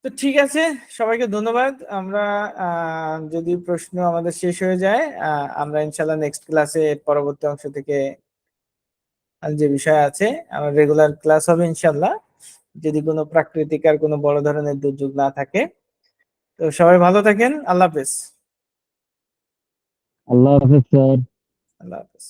তো ঠিক আছে, সবাইকে ধন্যবাদ। আমরা যদি প্রশ্ন আমাদের শেষ হয়ে যায়, আমরা ইনশাল্লাহ নেক্সট ক্লাসে পরবর্তী অংশ থেকে যে বিষয় আছে আমার রেগুলার ক্লাস হবে ইনশাল্লাহ, যদি কোনো প্রাকৃতিক আর কোনো বড় ধরনের দুর্যোগ না থাকে। তো সবাই ভালো থাকেন, আল্লাহ হাফেজ। আল্লাহ হাফেজ স্যার। আল্লাহ হাফেজ।